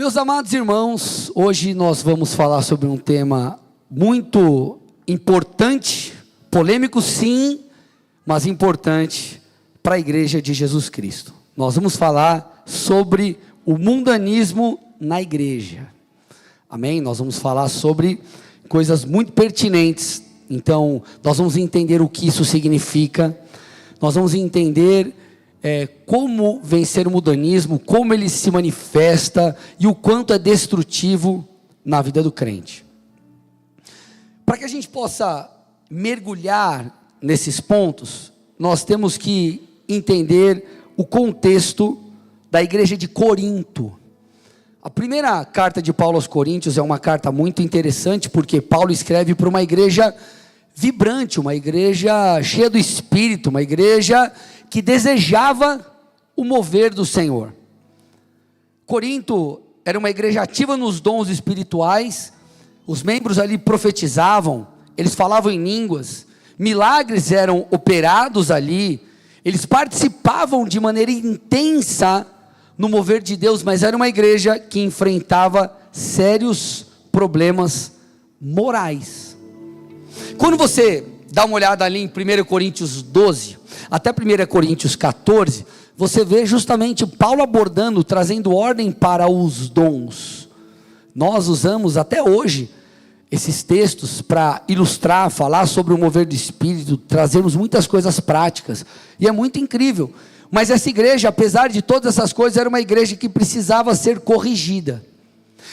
Meus amados irmãos, hoje nós vamos falar sobre um tema muito importante, polêmico sim, mas importante para a igreja de Jesus Cristo. Nós vamos falar sobre o mundanismo na igreja, amém? Nós vamos falar sobre coisas muito pertinentes, então nós vamos entender o que isso significa, nós vamos entender como vencer o mundanismo, como ele se manifesta e o quanto é destrutivo na vida do crente. Para que a gente possa mergulhar nesses pontos, nós temos que entender o contexto da igreja de Corinto. A primeira carta de Paulo aos Coríntios é uma carta muito interessante, porque Paulo escreve para uma igreja vibrante, uma igreja cheia do Espírito, uma igreja que desejava o mover do Senhor. Corinto era uma igreja ativa nos dons espirituais, os membros ali profetizavam, eles falavam em línguas, milagres eram operados ali, eles participavam de maneira intensa no mover de Deus, mas era uma igreja que enfrentava sérios problemas morais. Quando você dá uma olhada ali em 1 Coríntios 12, até 1 Coríntios 14, você vê justamente Paulo abordando, trazendo ordem para os dons. Nós usamos até hoje esses textos para ilustrar, falar sobre o mover do Espírito, trazemos muitas coisas práticas, e é muito incrível. Mas essa igreja, apesar de todas essas coisas, era uma igreja que precisava ser corrigida.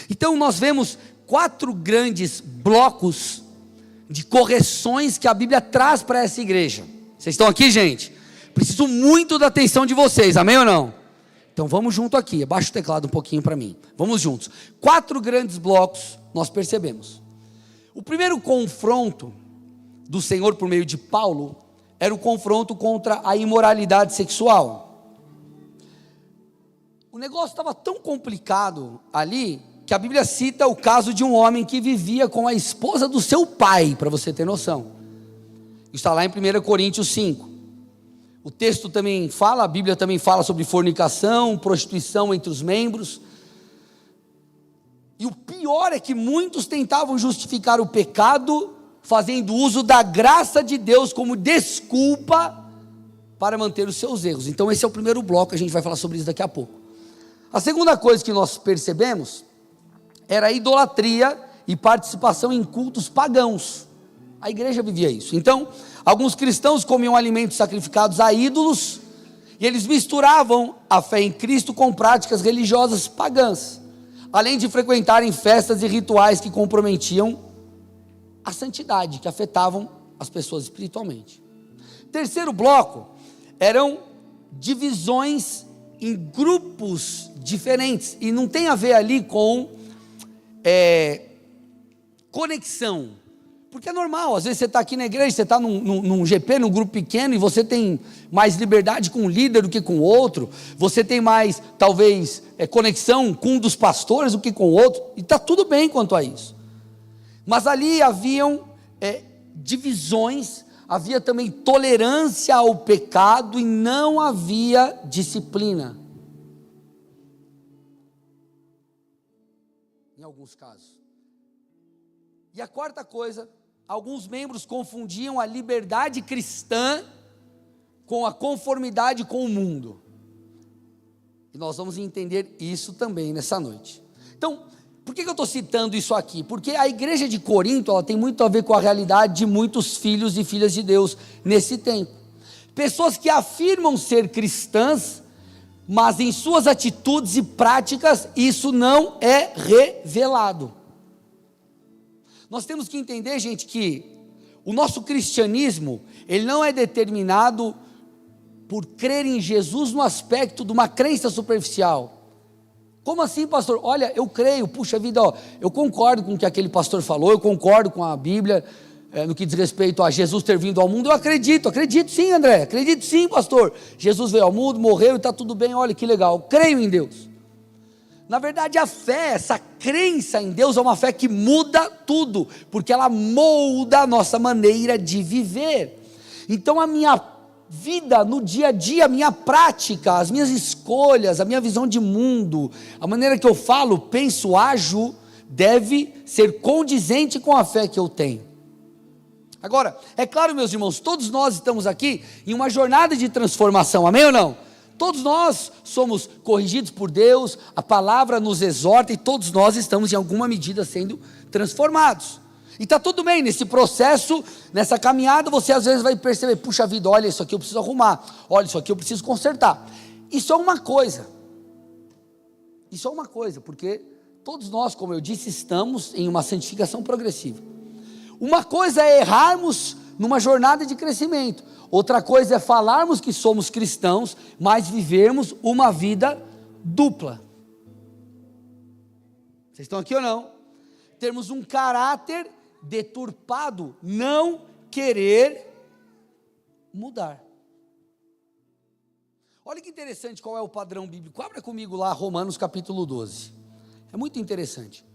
Então nós vemos 4 grandes blocos de correções que a Bíblia traz para essa igreja. Vocês estão aqui, gente? Preciso muito da atenção de vocês, amém ou não? Então vamos junto aqui, abaixa o teclado um pouquinho para mim, vamos juntos. 4 grandes blocos nós percebemos. O primeiro confronto do Senhor por meio de Paulo era o confronto contra a imoralidade sexual. O negócio estava tão complicado ali, que a Bíblia cita o caso de um homem que vivia com a esposa do seu pai, para você ter noção. Está lá em 1 Coríntios 5. O texto também fala, a Bíblia também fala sobre fornicação, prostituição entre os membros. E o pior é que muitos tentavam justificar o pecado, fazendo uso da graça de Deus como desculpa para manter os seus erros. Então esse é o primeiro bloco, a gente vai falar sobre isso daqui a pouco. A segunda coisa que nós percebemos era a idolatria e participação em cultos pagãos. A igreja vivia isso. Então, alguns cristãos comiam alimentos sacrificados a ídolos, e eles misturavam a fé em Cristo com práticas religiosas pagãs, além de frequentarem festas e rituais que comprometiam a santidade, que afetavam as pessoas espiritualmente. Terceiro bloco, eram divisões em grupos diferentes, e não tem a ver ali com conexão, porque é normal, às vezes você está aqui na igreja, você está num GP, num grupo pequeno, e você tem mais liberdade com um líder do que com o outro, você tem mais, talvez, conexão com um dos pastores do que com o outro, e está tudo bem quanto a isso, mas ali haviam divisões, havia também tolerância ao pecado, e não havia disciplina, em alguns casos. E a quarta coisa, alguns membros confundiam a liberdade cristã com a conformidade com o mundo, e nós vamos entender isso também nessa noite. Então, por que eu estou citando isso aqui? Porque a igreja de Corinto, ela tem muito a ver com a realidade de muitos filhos e filhas de Deus nesse tempo, pessoas que afirmam ser cristãs, mas em suas atitudes e práticas, isso não é revelado. Nós temos que entender, gente, que o nosso cristianismo, ele não é determinado por crer em Jesus no aspecto de uma crença superficial. Como assim, pastor? Olha, eu creio, puxa vida, eu concordo com o que aquele pastor falou, eu concordo com a Bíblia, no que diz respeito a Jesus ter vindo ao mundo, eu acredito sim, André, acredito sim, pastor, Jesus veio ao mundo, morreu e está tudo bem, olha que legal, creio em Deus. Na verdade, a fé, essa crença em Deus é uma fé que muda tudo, porque ela molda a nossa maneira de viver. Então a minha vida no dia a dia, a minha prática, as minhas escolhas, a minha visão de mundo, a maneira que eu falo, penso, ajo, deve ser condizente com a fé que eu tenho. Agora, é claro, meus irmãos, todos nós estamos aqui em uma jornada de transformação, amém ou não? Todos nós somos corrigidos por Deus, a palavra nos exorta e todos nós estamos em alguma medida sendo transformados. E está tudo bem, nesse processo, nessa caminhada, você às vezes vai perceber, puxa vida, olha, isso aqui eu preciso arrumar, olha, isso aqui eu preciso consertar. Isso é uma coisa, porque todos nós, como eu disse, estamos em uma santificação progressiva. Uma coisa é errarmos numa jornada de crescimento, outra coisa é falarmos que somos cristãos, mas vivermos uma vida dupla. Vocês estão aqui ou não? Termos um caráter deturpado, não querer mudar. Olha que interessante qual é o padrão bíblico. Abra comigo lá Romanos capítulo 12. É muito interessante.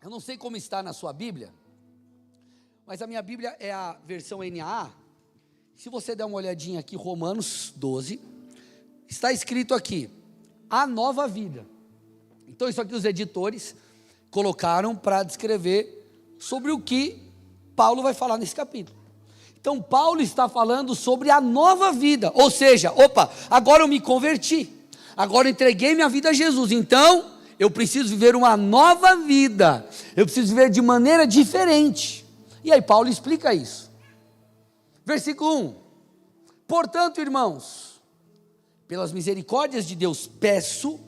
Eu não sei como está na sua Bíblia, mas a minha Bíblia é a versão NAA. Se você der uma olhadinha aqui, Romanos 12, está escrito aqui, a nova vida. Então isso aqui os editores colocaram para descrever sobre o que Paulo vai falar nesse capítulo. Então Paulo está falando sobre a nova vida, ou seja, agora eu me converti, agora eu entreguei minha vida a Jesus, então eu preciso viver uma nova vida, eu preciso viver de maneira diferente. E aí Paulo explica isso. Versículo 1, portanto, irmãos, pelas misericórdias de Deus, peço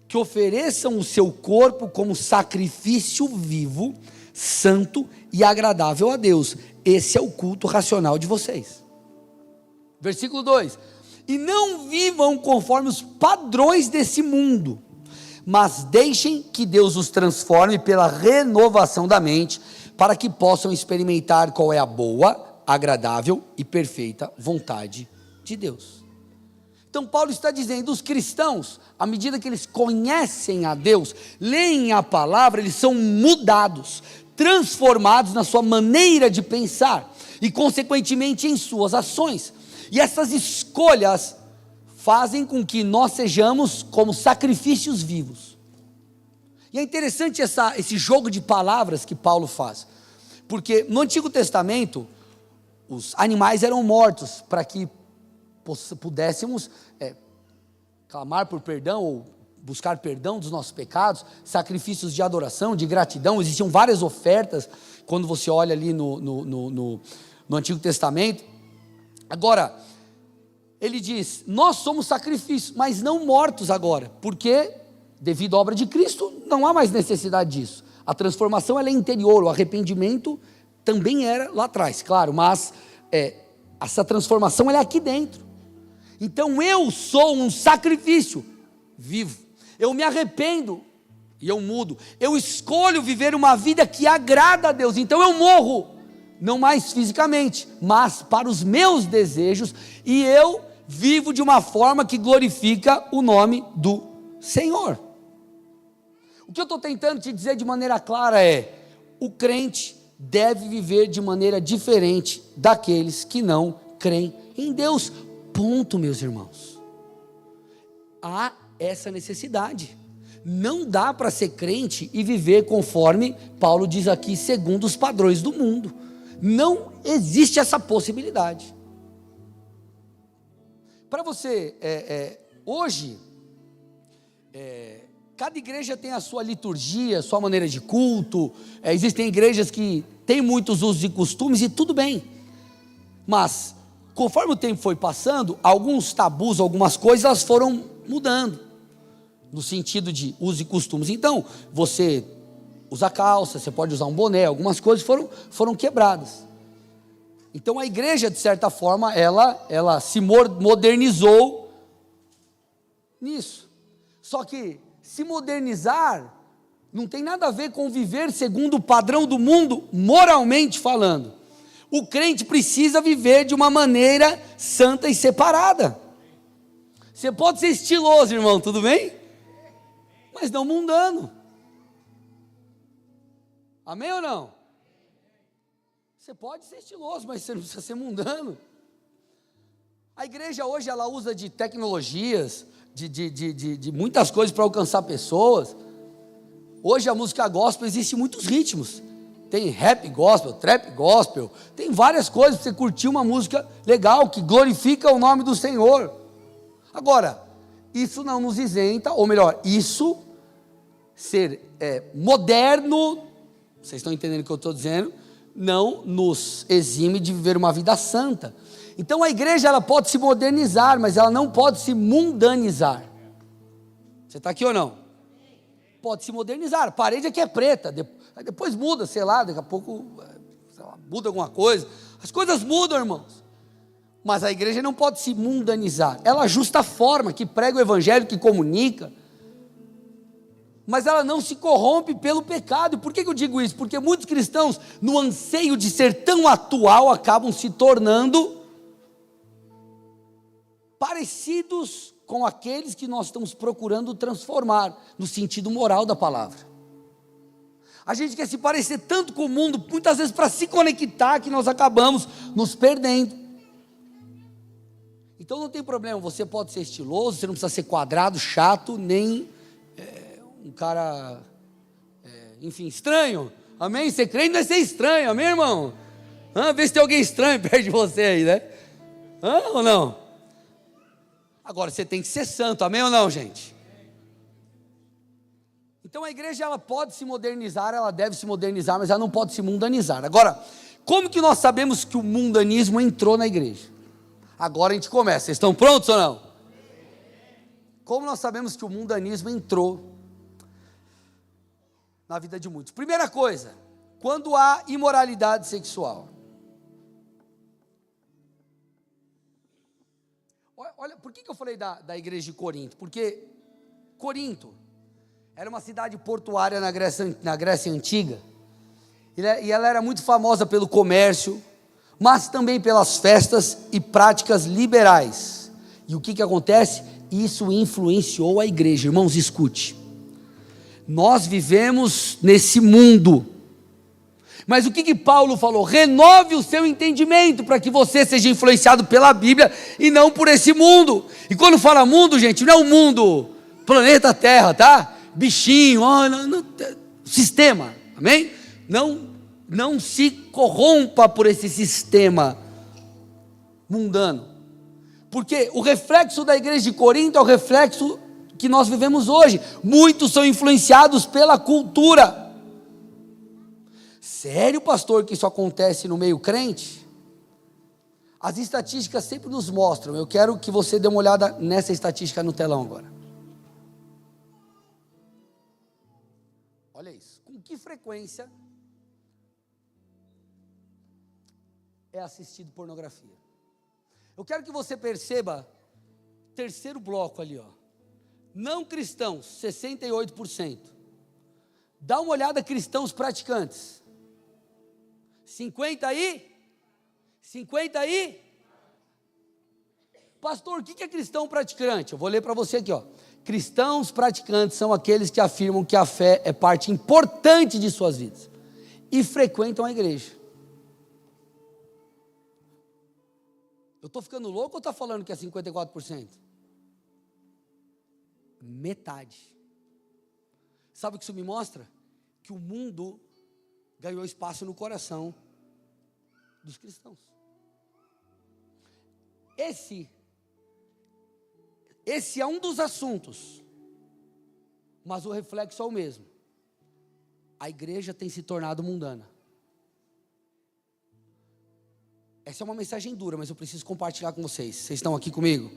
que ofereçam o seu corpo como sacrifício vivo, santo e agradável a Deus. Esse é o culto racional de vocês. Versículo 2, e não vivam conforme os padrões desse mundo, mas deixem que Deus os transforme pela renovação da mente, para que possam experimentar qual é a boa, agradável e perfeita vontade de Deus. Então Paulo está dizendo, os cristãos, à medida que eles conhecem a Deus, leem a palavra, eles são mudados, transformados na sua maneira de pensar, e consequentemente em suas ações, e essas escolhas fazem com que nós sejamos como sacrifícios vivos. E é interessante esse jogo de palavras que Paulo faz, porque no Antigo Testamento, os animais eram mortos, para que pudéssemos clamar por perdão, ou buscar perdão dos nossos pecados, sacrifícios de adoração, de gratidão, existiam várias ofertas, quando você olha ali no Antigo Testamento. Agora, ele diz, nós somos sacrifícios, mas não mortos agora, porque devido à obra de Cristo, não há mais necessidade disso, a transformação ela é interior, o arrependimento também era lá atrás, claro, mas essa transformação ela é aqui dentro. Então eu sou um sacrifício vivo, eu me arrependo e eu mudo, eu escolho viver uma vida que agrada a Deus, então eu morro, não mais fisicamente, mas para os meus desejos, e eu vivo de uma forma que glorifica o nome do Senhor. O que eu estou tentando te dizer de maneira clara é, o crente deve viver de maneira diferente daqueles que não creem em Deus. Ponto, meus irmãos. Há essa necessidade. Não dá para ser crente e viver conforme Paulo diz aqui, segundo os padrões do mundo. Não existe essa possibilidade. Para você, hoje, cada igreja tem a sua liturgia, a sua maneira de culto, existem igrejas que têm muitos usos e costumes e tudo bem, mas conforme o tempo foi passando, alguns tabus, algumas coisas elas foram mudando, no sentido de usos e costumes. Então, você usa calça, você pode usar um boné, algumas coisas foram quebradas. Então a igreja, de certa forma, ela se modernizou nisso. Só que se modernizar não tem nada a ver com viver segundo o padrão do mundo, moralmente falando. O crente precisa viver de uma maneira santa e separada. Você pode ser estiloso, irmão, tudo bem? Mas não mundano. Amém ou não? Você pode ser estiloso, mas você não precisa ser mundano. A igreja hoje ela usa de tecnologias, de muitas coisas para alcançar pessoas. Hoje a música gospel existe muitos ritmos. Tem rap gospel, trap gospel, tem várias coisas para você curtir uma música legal, que glorifica o nome do Senhor. Agora, isso não nos isenta, ou melhor, isso ser moderno, vocês estão entendendo o que eu estou dizendo, não nos exime de viver uma vida santa. Então a igreja ela pode se modernizar, mas ela não pode se mundanizar. Você está aqui ou não? Pode se modernizar, a parede aqui é preta, depois muda, sei lá, daqui a pouco muda alguma coisa, as coisas mudam, irmãos, mas a igreja não pode se mundanizar, ela ajusta a forma, que prega o evangelho, que comunica, mas ela não se corrompe pelo pecado. Por que eu digo isso? Porque muitos cristãos, no anseio de ser tão atual, acabam se tornando parecidos com aqueles que nós estamos procurando transformar, no sentido moral da palavra. A gente quer se parecer tanto com o mundo, muitas vezes para se conectar, que nós acabamos nos perdendo. Então não tem problema, você pode ser estiloso, você não precisa ser quadrado, chato, nem um cara, enfim, estranho, amém? Ser crente não é ser estranho, amém, irmão? Vê se tem alguém estranho perto de você aí, né? Ou não? Agora, você tem que ser santo, amém ou não, gente? Então a igreja ela pode se modernizar, ela deve se modernizar, mas ela não pode se mundanizar. Agora, como que nós sabemos que o mundanismo entrou na igreja? Agora a gente começa, vocês estão prontos ou não? Como nós sabemos que o mundanismo entrou na vida de muitos? Primeira coisa, quando há imoralidade sexual. Olha, por que eu falei da igreja de Corinto? Porque Corinto era uma cidade portuária na Grécia Antiga, e ela era muito famosa pelo comércio, mas também pelas festas e práticas liberais. E o que acontece? Isso influenciou a igreja. Irmãos, escute, nós vivemos nesse mundo, mas o que Paulo falou? Renove o seu entendimento, para que você seja influenciado pela Bíblia, e não por esse mundo. E quando fala mundo, gente, não é o mundo, planeta Terra, tá? Bichinho, sistema, amém? Não se corrompa por esse sistema mundano, porque o reflexo da igreja de Corinto é o reflexo que nós vivemos hoje. Muitos são influenciados pela cultura. Sério, pastor, que isso acontece no meio crente? As estatísticas sempre nos mostram. Eu quero que você dê uma olhada nessa estatística no telão agora. Olha isso. Com que frequência é assistido pornografia? Eu quero que você perceba, terceiro bloco ali, ó. Não cristãos, 68%. Dá uma olhada, cristãos praticantes. 50 aí? Pastor, o que é cristão praticante? Eu vou ler para você aqui, ó. Cristãos praticantes são aqueles que afirmam que a fé é parte importante de suas vidas e frequentam a igreja. Eu estou ficando louco ou está falando que é 54%? Metade. Sabe o que isso me mostra? Que o mundo ganhou espaço no coração dos cristãos. Esse é um dos assuntos, mas o reflexo é o mesmo. A igreja tem se tornado mundana. Essa é uma mensagem dura, mas eu preciso compartilhar com vocês. Vocês estão aqui comigo?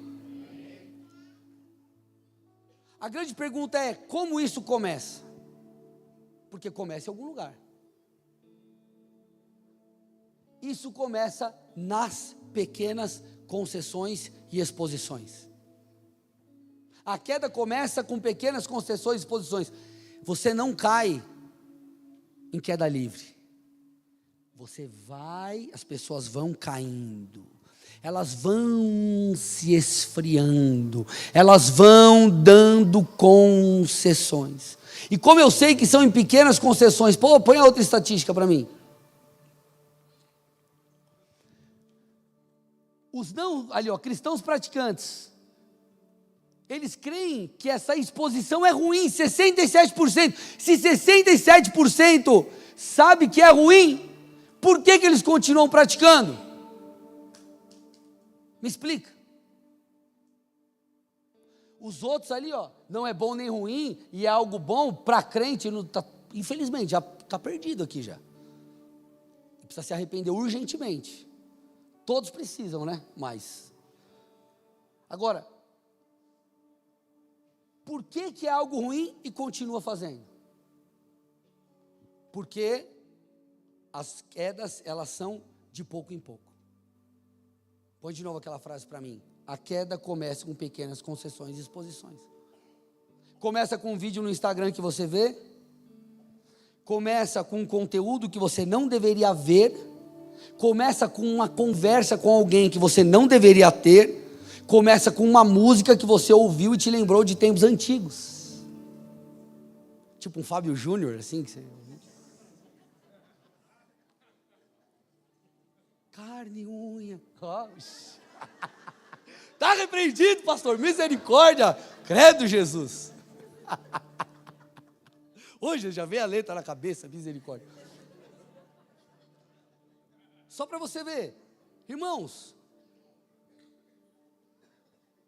A grande pergunta é: como isso começa? Porque começa em algum lugar. Isso começa nas pequenas concessões e exposições. A queda começa com pequenas concessões e exposições. Você não cai em queda livre. Você vai, as pessoas vão caindo, elas vão se esfriando, elas vão dando concessões. E como eu sei que são em pequenas concessões, põe a outra estatística para mim. Os não, ali ó, cristãos praticantes, eles creem que essa exposição é ruim, 67%. Se 67% sabe que é ruim, por que eles continuam praticando? Me explica. Os outros ali, ó, não é bom nem ruim, e é algo bom para crente, não tá, infelizmente, já está perdido aqui já. Precisa se arrepender urgentemente. Todos precisam, né? Mas, agora, por que é algo ruim e continua fazendo? Porque as quedas, elas são de pouco em pouco. Põe de novo aquela frase para mim. A queda começa com pequenas concessões e exposições. Começa com um vídeo no Instagram que você vê. Começa com um conteúdo que você não deveria ver. Começa com uma conversa com alguém que você não deveria ter. Começa com uma música que você ouviu e te lembrou de tempos antigos. Tipo um Fábio Júnior, assim que você... Carne e unha. Está repreendido, pastor, misericórdia, credo Jesus. Hoje já veio a letra na cabeça, misericórdia. Só para você ver, irmãos,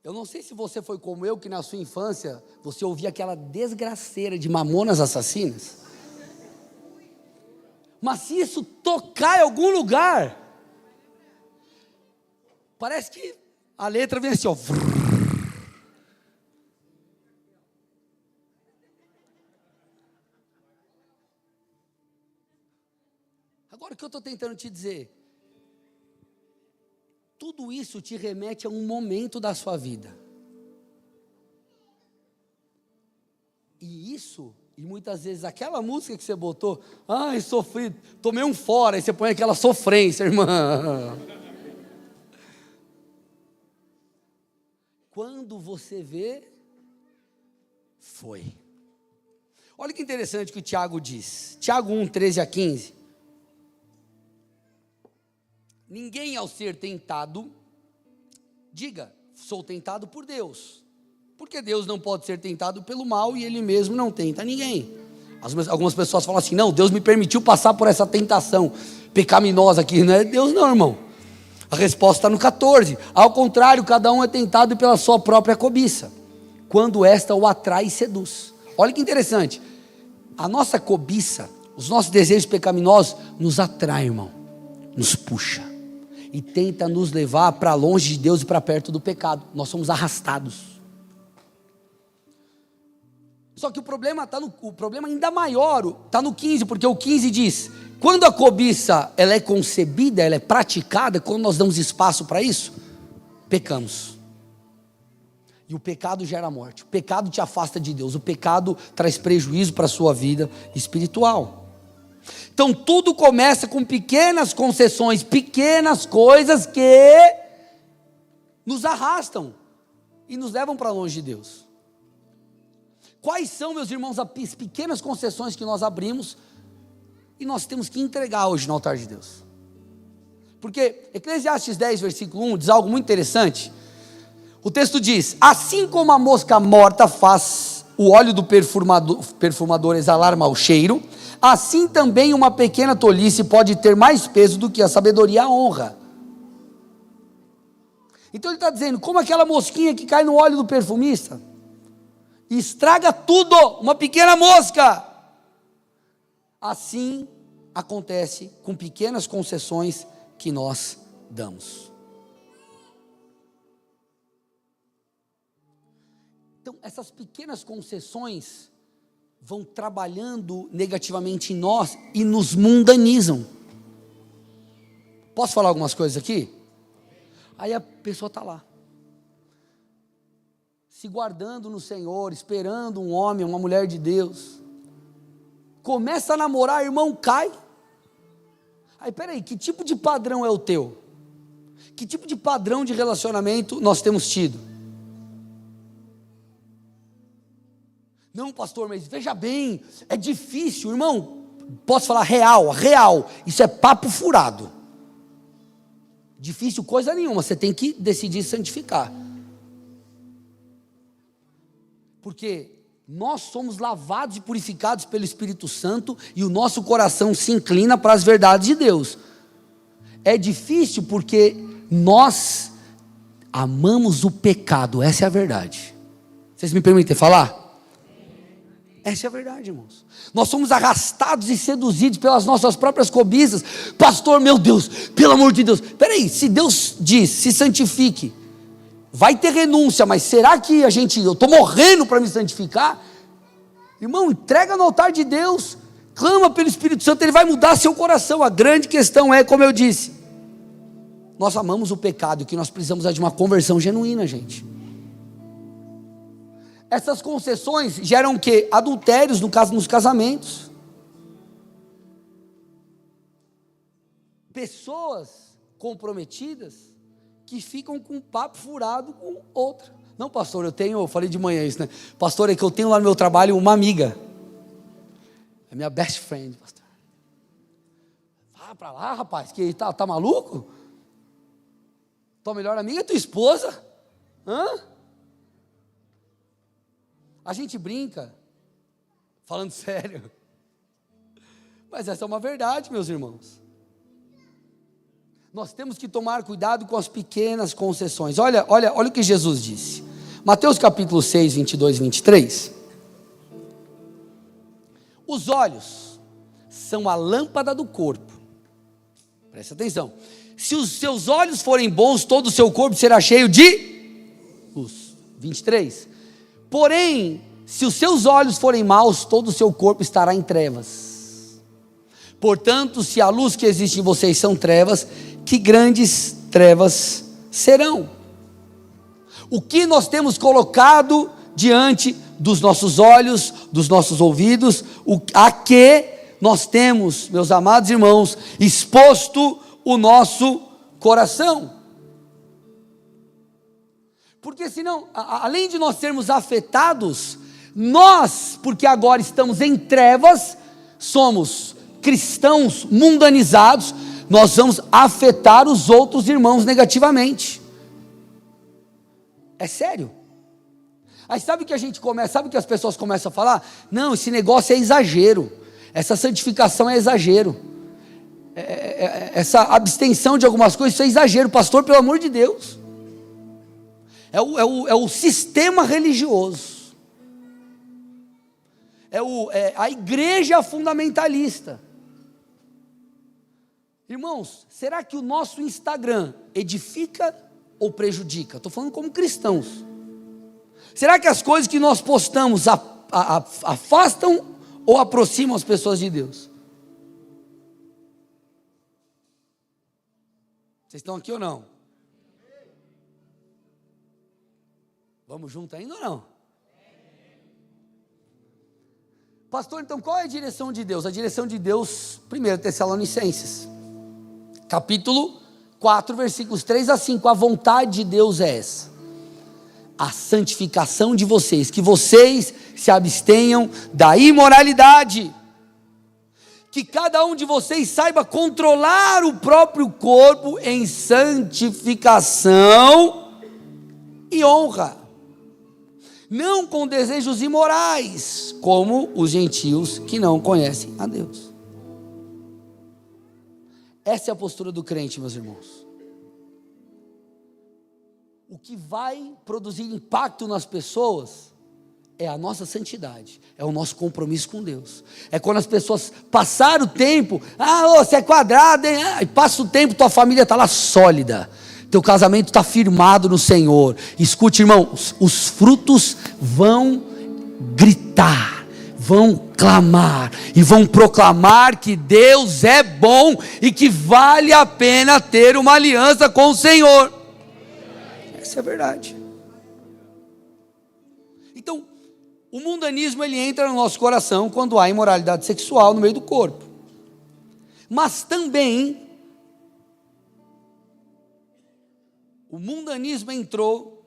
eu não sei se você foi como eu, que na sua infância, você ouvia aquela desgraceira de Mamonas Assassinas. Mas se isso tocar em algum lugar, parece que a letra vem assim, ó. Agora o que eu estou tentando te dizer? Tudo isso te remete a um momento da sua vida. E isso, e muitas vezes aquela música que você botou, ai, sofri, tomei um fora, aí você põe aquela sofrência, irmã. Quando você vê, foi. Olha que interessante que o Tiago diz. Tiago 1, 13 a 15. Ninguém ao ser tentado, diga, sou tentado por Deus. Porque Deus não pode ser tentado pelo mal e Ele mesmo não tenta ninguém. Algumas pessoas falam assim, não, Deus me permitiu passar por essa tentação pecaminosa aqui. Não é Deus não, irmão. A resposta está no 14. Ao contrário, cada um é tentado pela sua própria cobiça, quando esta o atrai e seduz. Olha que interessante. A nossa cobiça, os nossos desejos pecaminosos, nos atrai, irmão. Nos puxa. E tenta nos levar para longe de Deus e para perto do pecado. Nós somos arrastados. Só que o problema ainda maior está no 15, porque o 15 diz, quando a cobiça ela é concebida, ela é praticada, quando nós damos espaço para isso, pecamos. E o pecado gera morte, o pecado te afasta de Deus, o pecado traz prejuízo para a sua vida espiritual. Então tudo começa com pequenas concessões, pequenas coisas que nos arrastam e nos levam para longe de Deus. Quais são, meus irmãos, as pequenas concessões que nós abrimos e nós temos que entregar hoje no altar de Deus? Porque Eclesiastes 10, versículo 1 diz algo muito interessante. O texto diz, assim como a mosca morta faz o óleo do perfumador exalar mau cheiro, assim também uma pequena tolice pode ter mais peso do que a sabedoria e a honra. Então ele está dizendo, como aquela mosquinha que cai no óleo do perfumista, e estraga tudo, uma pequena mosca. Assim acontece com pequenas concessões que nós damos. Então, essas pequenas concessões vão trabalhando negativamente em nós e nos mundanizam. Posso falar algumas coisas aqui? Aí a pessoa está lá, se guardando no Senhor, esperando um homem, uma mulher de Deus. Começa a namorar, irmão, cai. Aí, peraí, que tipo de padrão é o teu? Que tipo de padrão de relacionamento nós temos tido? Não, pastor, mas veja bem, é difícil, irmão. Posso falar real, isso é papo furado. Difícil coisa nenhuma, você tem que decidir santificar. Porque nós somos lavados e purificados pelo Espírito Santo e o nosso coração se inclina para as verdades de Deus. É difícil porque nós amamos o pecado, essa é a verdade. Vocês me permitem falar? Essa é a verdade, irmãos. Nós somos arrastados e seduzidos pelas nossas próprias cobiças. Pastor, meu Deus, pelo amor de Deus. Peraí, se Deus diz, se santifique, vai ter renúncia, mas será que eu estou morrendo para me santificar? Irmão, entrega no altar de Deus, clama pelo Espírito Santo, Ele vai mudar seu coração. A grande questão é, como eu disse, nós amamos o pecado, e o que nós precisamos é de uma conversão genuína, gente. Essas concessões geram o quê? Adultérios, no caso, nos casamentos. Pessoas comprometidas que ficam com um papo furado com outra. Não, pastor, eu falei de manhã isso, né? Pastor, é que eu tenho lá no meu trabalho uma amiga. É minha best friend, pastor. Vá para lá, rapaz, que tá maluco? Tua melhor amiga é tua esposa? Hã? A gente brinca, falando sério, mas essa é uma verdade, meus irmãos. Nós temos que tomar cuidado com as pequenas concessões. Olha o que Jesus disse. Mateus capítulo 6, 22 e 23. Os olhos são a lâmpada do corpo. Presta atenção. Se os seus olhos forem bons, todo o seu corpo será cheio de luz. 23. Porém, se os seus olhos forem maus, todo o seu corpo estará em trevas. Portanto, se a luz que existe em vocês são trevas, que grandes trevas serão. O que nós temos colocado diante dos nossos olhos, dos nossos ouvidos, a que nós temos, meus amados irmãos, exposto o nosso coração. Porque senão, além de nós sermos afetados, nós, porque agora estamos em trevas, somos cristãos mundanizados, nós vamos afetar os outros irmãos negativamente. É sério. Aí sabe o que a gente começa, sabe o que as pessoas começam a falar? Não, esse negócio é exagero, essa santificação é exagero, essa abstenção de algumas coisas, isso é exagero, pastor, pelo amor de Deus. É o sistema religioso, a igreja fundamentalista. Irmãos, será que o nosso Instagram edifica ou prejudica? Estou falando como cristãos. Será que as coisas que nós postamos afastam ou aproximam as pessoas de Deus? Vocês estão aqui ou não? Vamos junto ainda ou não? Pastor, então qual é a direção de Deus? A direção de Deus, 1 Tessalonicenses, capítulo 4, versículos 3 a 5, a vontade de Deus é essa: a santificação de vocês, que vocês se abstenham da imoralidade, que cada um de vocês saiba controlar o próprio corpo em santificação e honra, não com desejos imorais, como os gentios que não conhecem a Deus. Essa é a postura do crente, meus irmãos. O que vai produzir impacto nas pessoas é a nossa santidade, é o nosso compromisso com Deus. É quando as pessoas passaram o tempo, você é quadrado, hein? E passa o tempo, tua família está lá sólida, teu casamento está firmado no Senhor. Escute, irmãos, os frutos vão gritar, vão clamar e vão proclamar que Deus é bom e que vale a pena ter uma aliança com o Senhor. Essa é a verdade. Então, o mundanismo ele entra no nosso coração quando há imoralidade sexual no meio do corpo. Mas também o mundanismo entrou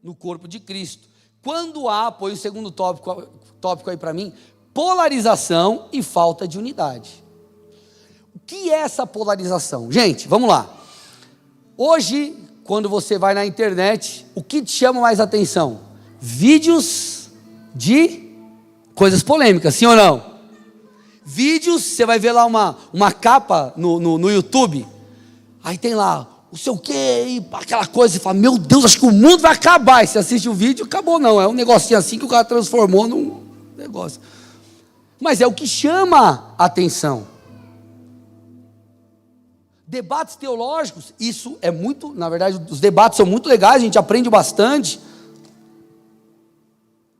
no corpo de Cristo quando há, põe o segundo tópico aí para mim, polarização e falta de unidade. O que é essa polarização? Gente, vamos lá. Hoje, quando você vai na internet, o que te chama mais atenção? Vídeos de coisas polêmicas, sim ou não? Vídeos, você vai ver lá uma capa no YouTube, aí tem lá, não sei o que, aquela coisa, você fala, meu Deus, acho que o mundo vai acabar. E você assiste o vídeo, acabou não, é um negocinho assim que o cara transformou num negócio. Mas é o que chama a atenção. Debates teológicos, isso é muito, na verdade, os debates são muito legais, a gente aprende bastante.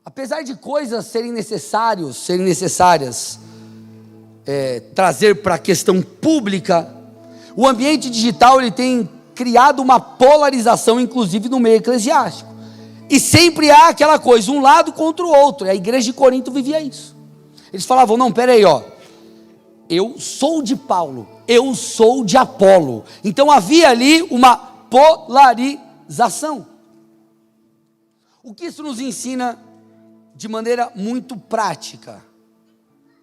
Apesar de coisas serem necessárias, trazer para a questão pública, o ambiente digital ele tem criado uma polarização, inclusive no meio eclesiástico. E sempre há aquela coisa, um lado contra o outro. A igreja de Corinto vivia isso. Eles falavam, não, peraí, eu sou de Paulo, eu sou de Apolo. Então havia ali uma polarização. O que isso nos ensina de maneira muito prática?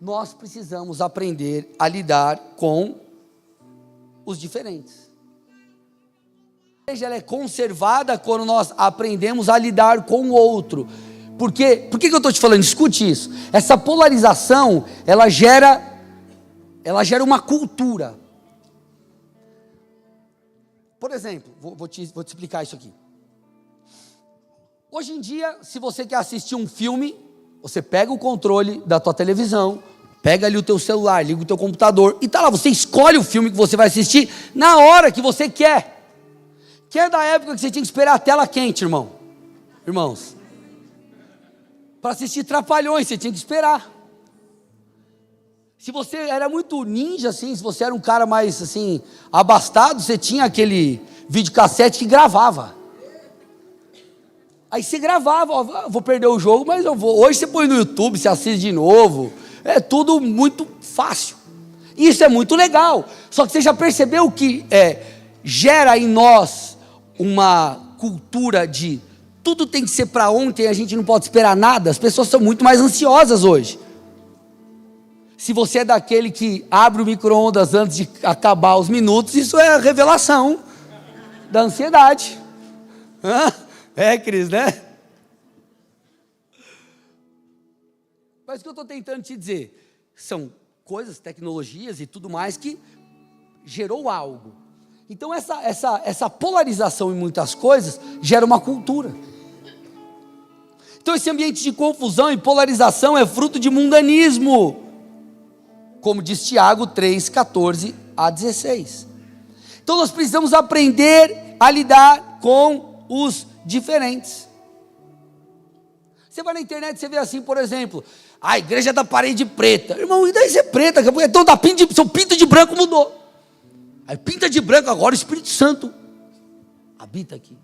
Nós precisamos aprender a lidar com os diferentes. A igreja ela é conservada quando nós aprendemos a lidar com o outro. Por que eu estou te falando? Escute isso. Essa polarização, ela gera uma cultura. Por exemplo, vou te explicar isso aqui. Hoje em dia, se você quer assistir um filme, você pega o controle da tua televisão, pega ali o teu celular, liga o teu computador e tá lá, você escolhe o filme que você vai assistir na hora que você quer. Que é da época que você tinha que esperar a tela quente, irmãos. Para assistir Trapalhões, você tinha que esperar. Se você era muito ninja, assim, se você era um cara mais, assim, abastado, você tinha aquele videocassete que gravava. Aí você gravava, ó, vou perder o jogo, mas eu vou. Hoje você põe no YouTube, você assiste de novo. É tudo muito fácil. Isso é muito legal. Só que você já percebeu que gera em nós uma cultura de tudo tem que ser para ontem, a gente não pode esperar nada. As pessoas são muito mais ansiosas hoje. Se você é daquele que abre o micro-ondas antes de acabar os minutos, isso é a revelação da ansiedade. Cris, né? Mas o que eu estou tentando te dizer, são coisas, tecnologias e tudo mais que gerou algo. Então essa polarização em muitas coisas gera uma cultura. Então esse ambiente de confusão e polarização é fruto de mundanismo, como diz Tiago 3, 14 a 16. Então nós precisamos aprender a lidar com os diferentes. Você vai na internet, você vê assim, por exemplo, a igreja da parede preta. Irmão, e daí ser preta? Então seu pinto de branco mudou. Aí pinta de branco, agora o Espírito Santo habita aqui.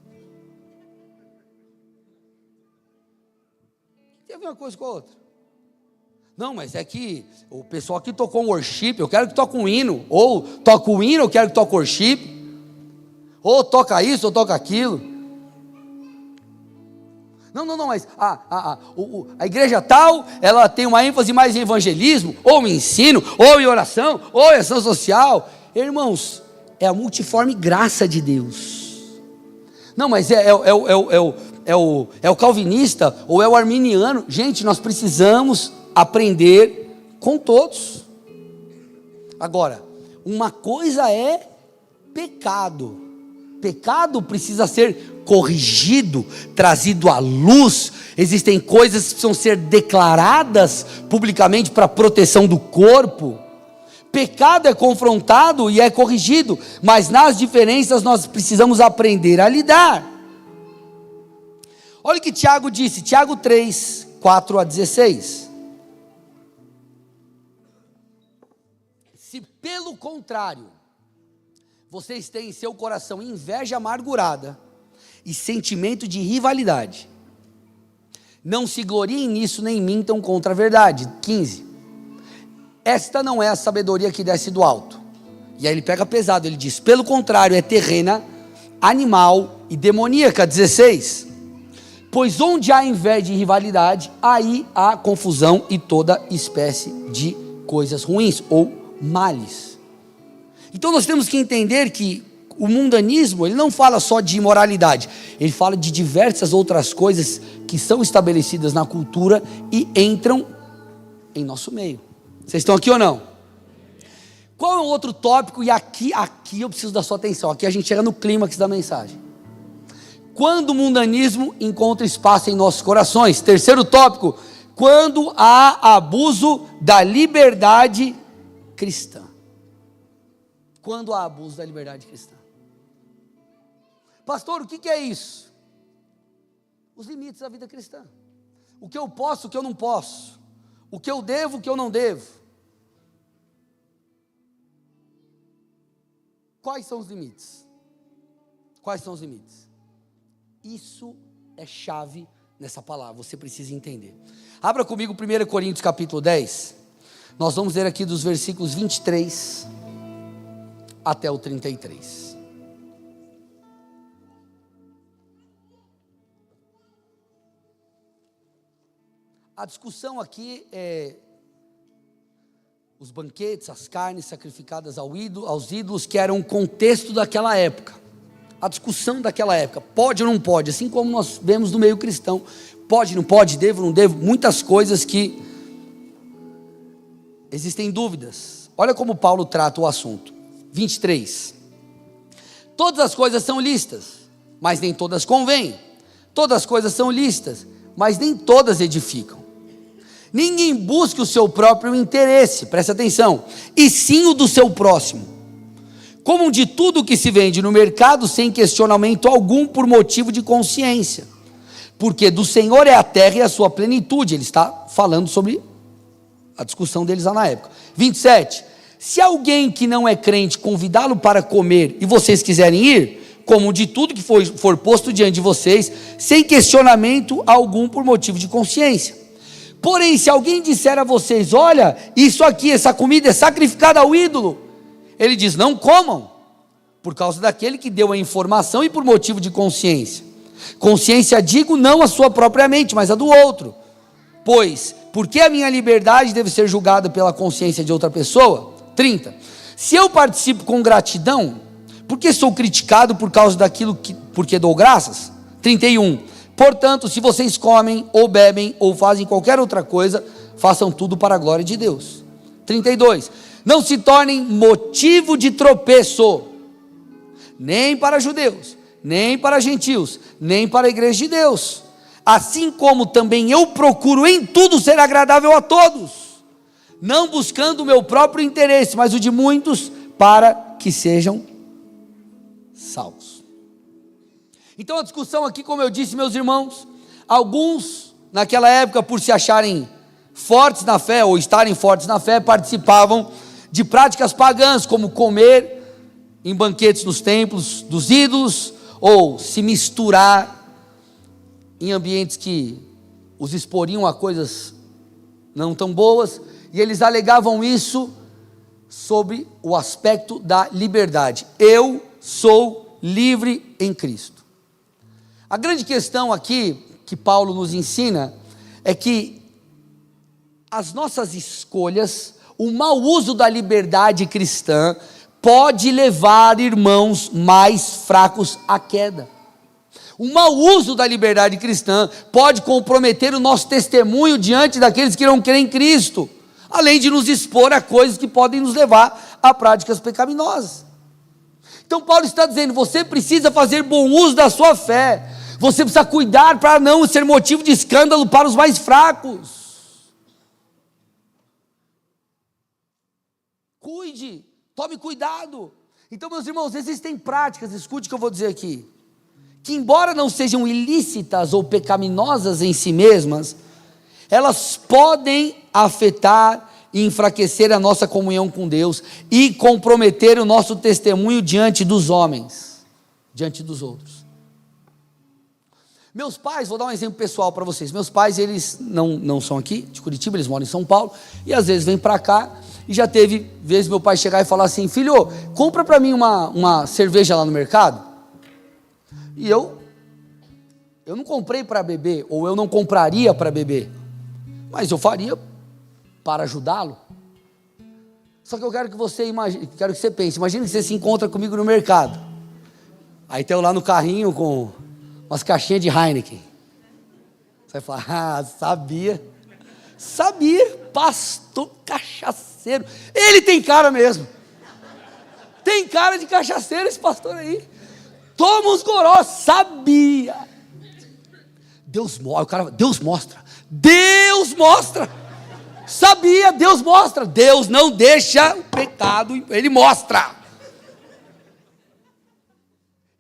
Tem a ver uma coisa com a outra. Não, mas é que o pessoal aqui tocou um worship, eu quero que toque um hino. Ou toca o hino, eu quero que toque worship. Ou toca isso, ou toca aquilo. Não, mas a igreja tal, ela tem uma ênfase mais em evangelismo, ou em ensino, ou em oração, ou em ação social. Irmãos, é a multiforme graça de Deus. Não, mas é o calvinista, ou é o arminiano. Gente, nós precisamos aprender com todos. Agora, uma coisa é pecado. Pecado precisa ser corrigido, trazido à luz. Existem coisas que precisam ser declaradas publicamente para a proteção do corpo. Pecado é confrontado e é corrigido, mas nas diferenças nós precisamos aprender a lidar. Olha o que Tiago disse, Tiago 3, 4 a 16. Se pelo contrário, vocês têm em seu coração inveja amargurada e sentimento de rivalidade, não se gloriem nisso nem mintam contra a verdade. 15. Esta não é a sabedoria que desce do alto. E aí ele pega pesado, ele diz, pelo contrário, é terrena, animal e demoníaca. 16. Pois onde há inveja e rivalidade, aí há confusão e toda espécie de coisas ruins ou males. Então nós temos que entender que o mundanismo, ele não fala só de imoralidade, ele fala de diversas outras coisas que são estabelecidas na cultura e entram em nosso meio. Vocês estão aqui ou não? Qual é o outro tópico? E aqui eu preciso da sua atenção, aqui a gente chega no clímax da mensagem. Quando o mundanismo encontra espaço em nossos corações. Terceiro tópico, quando há abuso da liberdade cristã. Quando há abuso da liberdade cristã. Pastor, o que é isso? Os limites da vida cristã. O que eu posso, o que eu não posso. O que eu devo, o que eu não devo. Quais são os limites? Quais são os limites? Isso é chave nessa palavra, você precisa entender. Abra comigo 1 Coríntios capítulo 10. Nós vamos ler aqui dos versículos 23 até o 33. A discussão aqui é os banquetes, as carnes sacrificadas aos ídolos, que eram o contexto daquela época. A discussão daquela época, pode ou não pode, assim como nós vemos no meio cristão, pode, não pode, devo, não devo, muitas coisas que existem dúvidas. Olha como Paulo trata o assunto. 23. Todas as coisas são lícitas, mas nem todas convêm. Todas as coisas são lícitas, mas nem todas edificam. Ninguém busque o seu próprio interesse, presta atenção, e sim o do seu próximo. Comam de tudo que se vende no mercado sem questionamento algum por motivo de consciência, porque do Senhor é a terra e a sua plenitude. Ele está falando sobre a discussão deles lá na época. 27, se alguém que não é crente convidá-lo para comer e vocês quiserem ir, comam de tudo que for posto diante de vocês, sem questionamento algum por motivo de consciência. Porém, se alguém disser a vocês, olha, isso aqui, essa comida é sacrificada ao ídolo, ele diz, não comam, por causa daquele que deu a informação e por motivo de consciência. Consciência digo, não a sua própria mente, mas a do outro. Pois, por que a minha liberdade deve ser julgada pela consciência de outra pessoa? 30. Se eu participo com gratidão, por que sou criticado por causa daquilo porque dou graças? 31. Portanto, se vocês comem, ou bebem, ou fazem qualquer outra coisa, façam tudo para a glória de Deus. 32. Não se tornem motivo de tropeço, nem para judeus, nem para gentios, nem para a igreja de Deus. Assim como também eu procuro em tudo ser agradável a todos, não buscando o meu próprio interesse, mas o de muitos, para que sejam salvos. Então a discussão aqui, como eu disse, meus irmãos, alguns naquela época, por se acharem fortes na fé, ou estarem fortes na fé, participavam de práticas pagãs, como comer em banquetes nos templos dos ídolos, ou se misturar em ambientes que os exporiam a coisas não tão boas, e eles alegavam isso sobre o aspecto da liberdade. Eu sou livre em Cristo. A grande questão aqui, que Paulo nos ensina, é que as nossas escolhas, o mau uso da liberdade cristã, pode levar irmãos mais fracos à queda. O mau uso da liberdade cristã pode comprometer o nosso testemunho diante daqueles que não creem em Cristo, além de nos expor a coisas que podem nos levar a práticas pecaminosas. Então Paulo está dizendo, você precisa fazer bom uso da sua fé, você precisa cuidar para não ser motivo de escândalo para os mais fracos. Cuide, tome cuidado. Então, meus irmãos, existem práticas, escute o que eu vou dizer aqui, que embora não sejam ilícitas ou pecaminosas em si mesmas, elas podem afetar e enfraquecer a nossa comunhão com Deus e comprometer o nosso testemunho diante dos homens, diante dos outros. Meus pais, vou dar um exemplo pessoal para vocês, meus pais, eles não são aqui de Curitiba, eles moram em São Paulo, e às vezes vêm para cá, e já teve vezes meu pai chegar e falar assim, filho, compra para mim uma cerveja lá no mercado. E eu não comprei para beber, ou eu não compraria para beber, mas eu faria para ajudá-lo. Só que eu quero que você imagine, quero que você pense, imagine que você se encontra comigo no mercado, Aí tem eu lá no carrinho com umas caixinhas de Heineken. Você vai falar, sabia, pastor cachaceiro. Ele tem cara mesmo. Tem cara de cachaceiro esse pastor aí. Toma uns goró, sabia. Deus mostra. Sabia, Deus mostra. Deus não deixa o pecado, Ele mostra.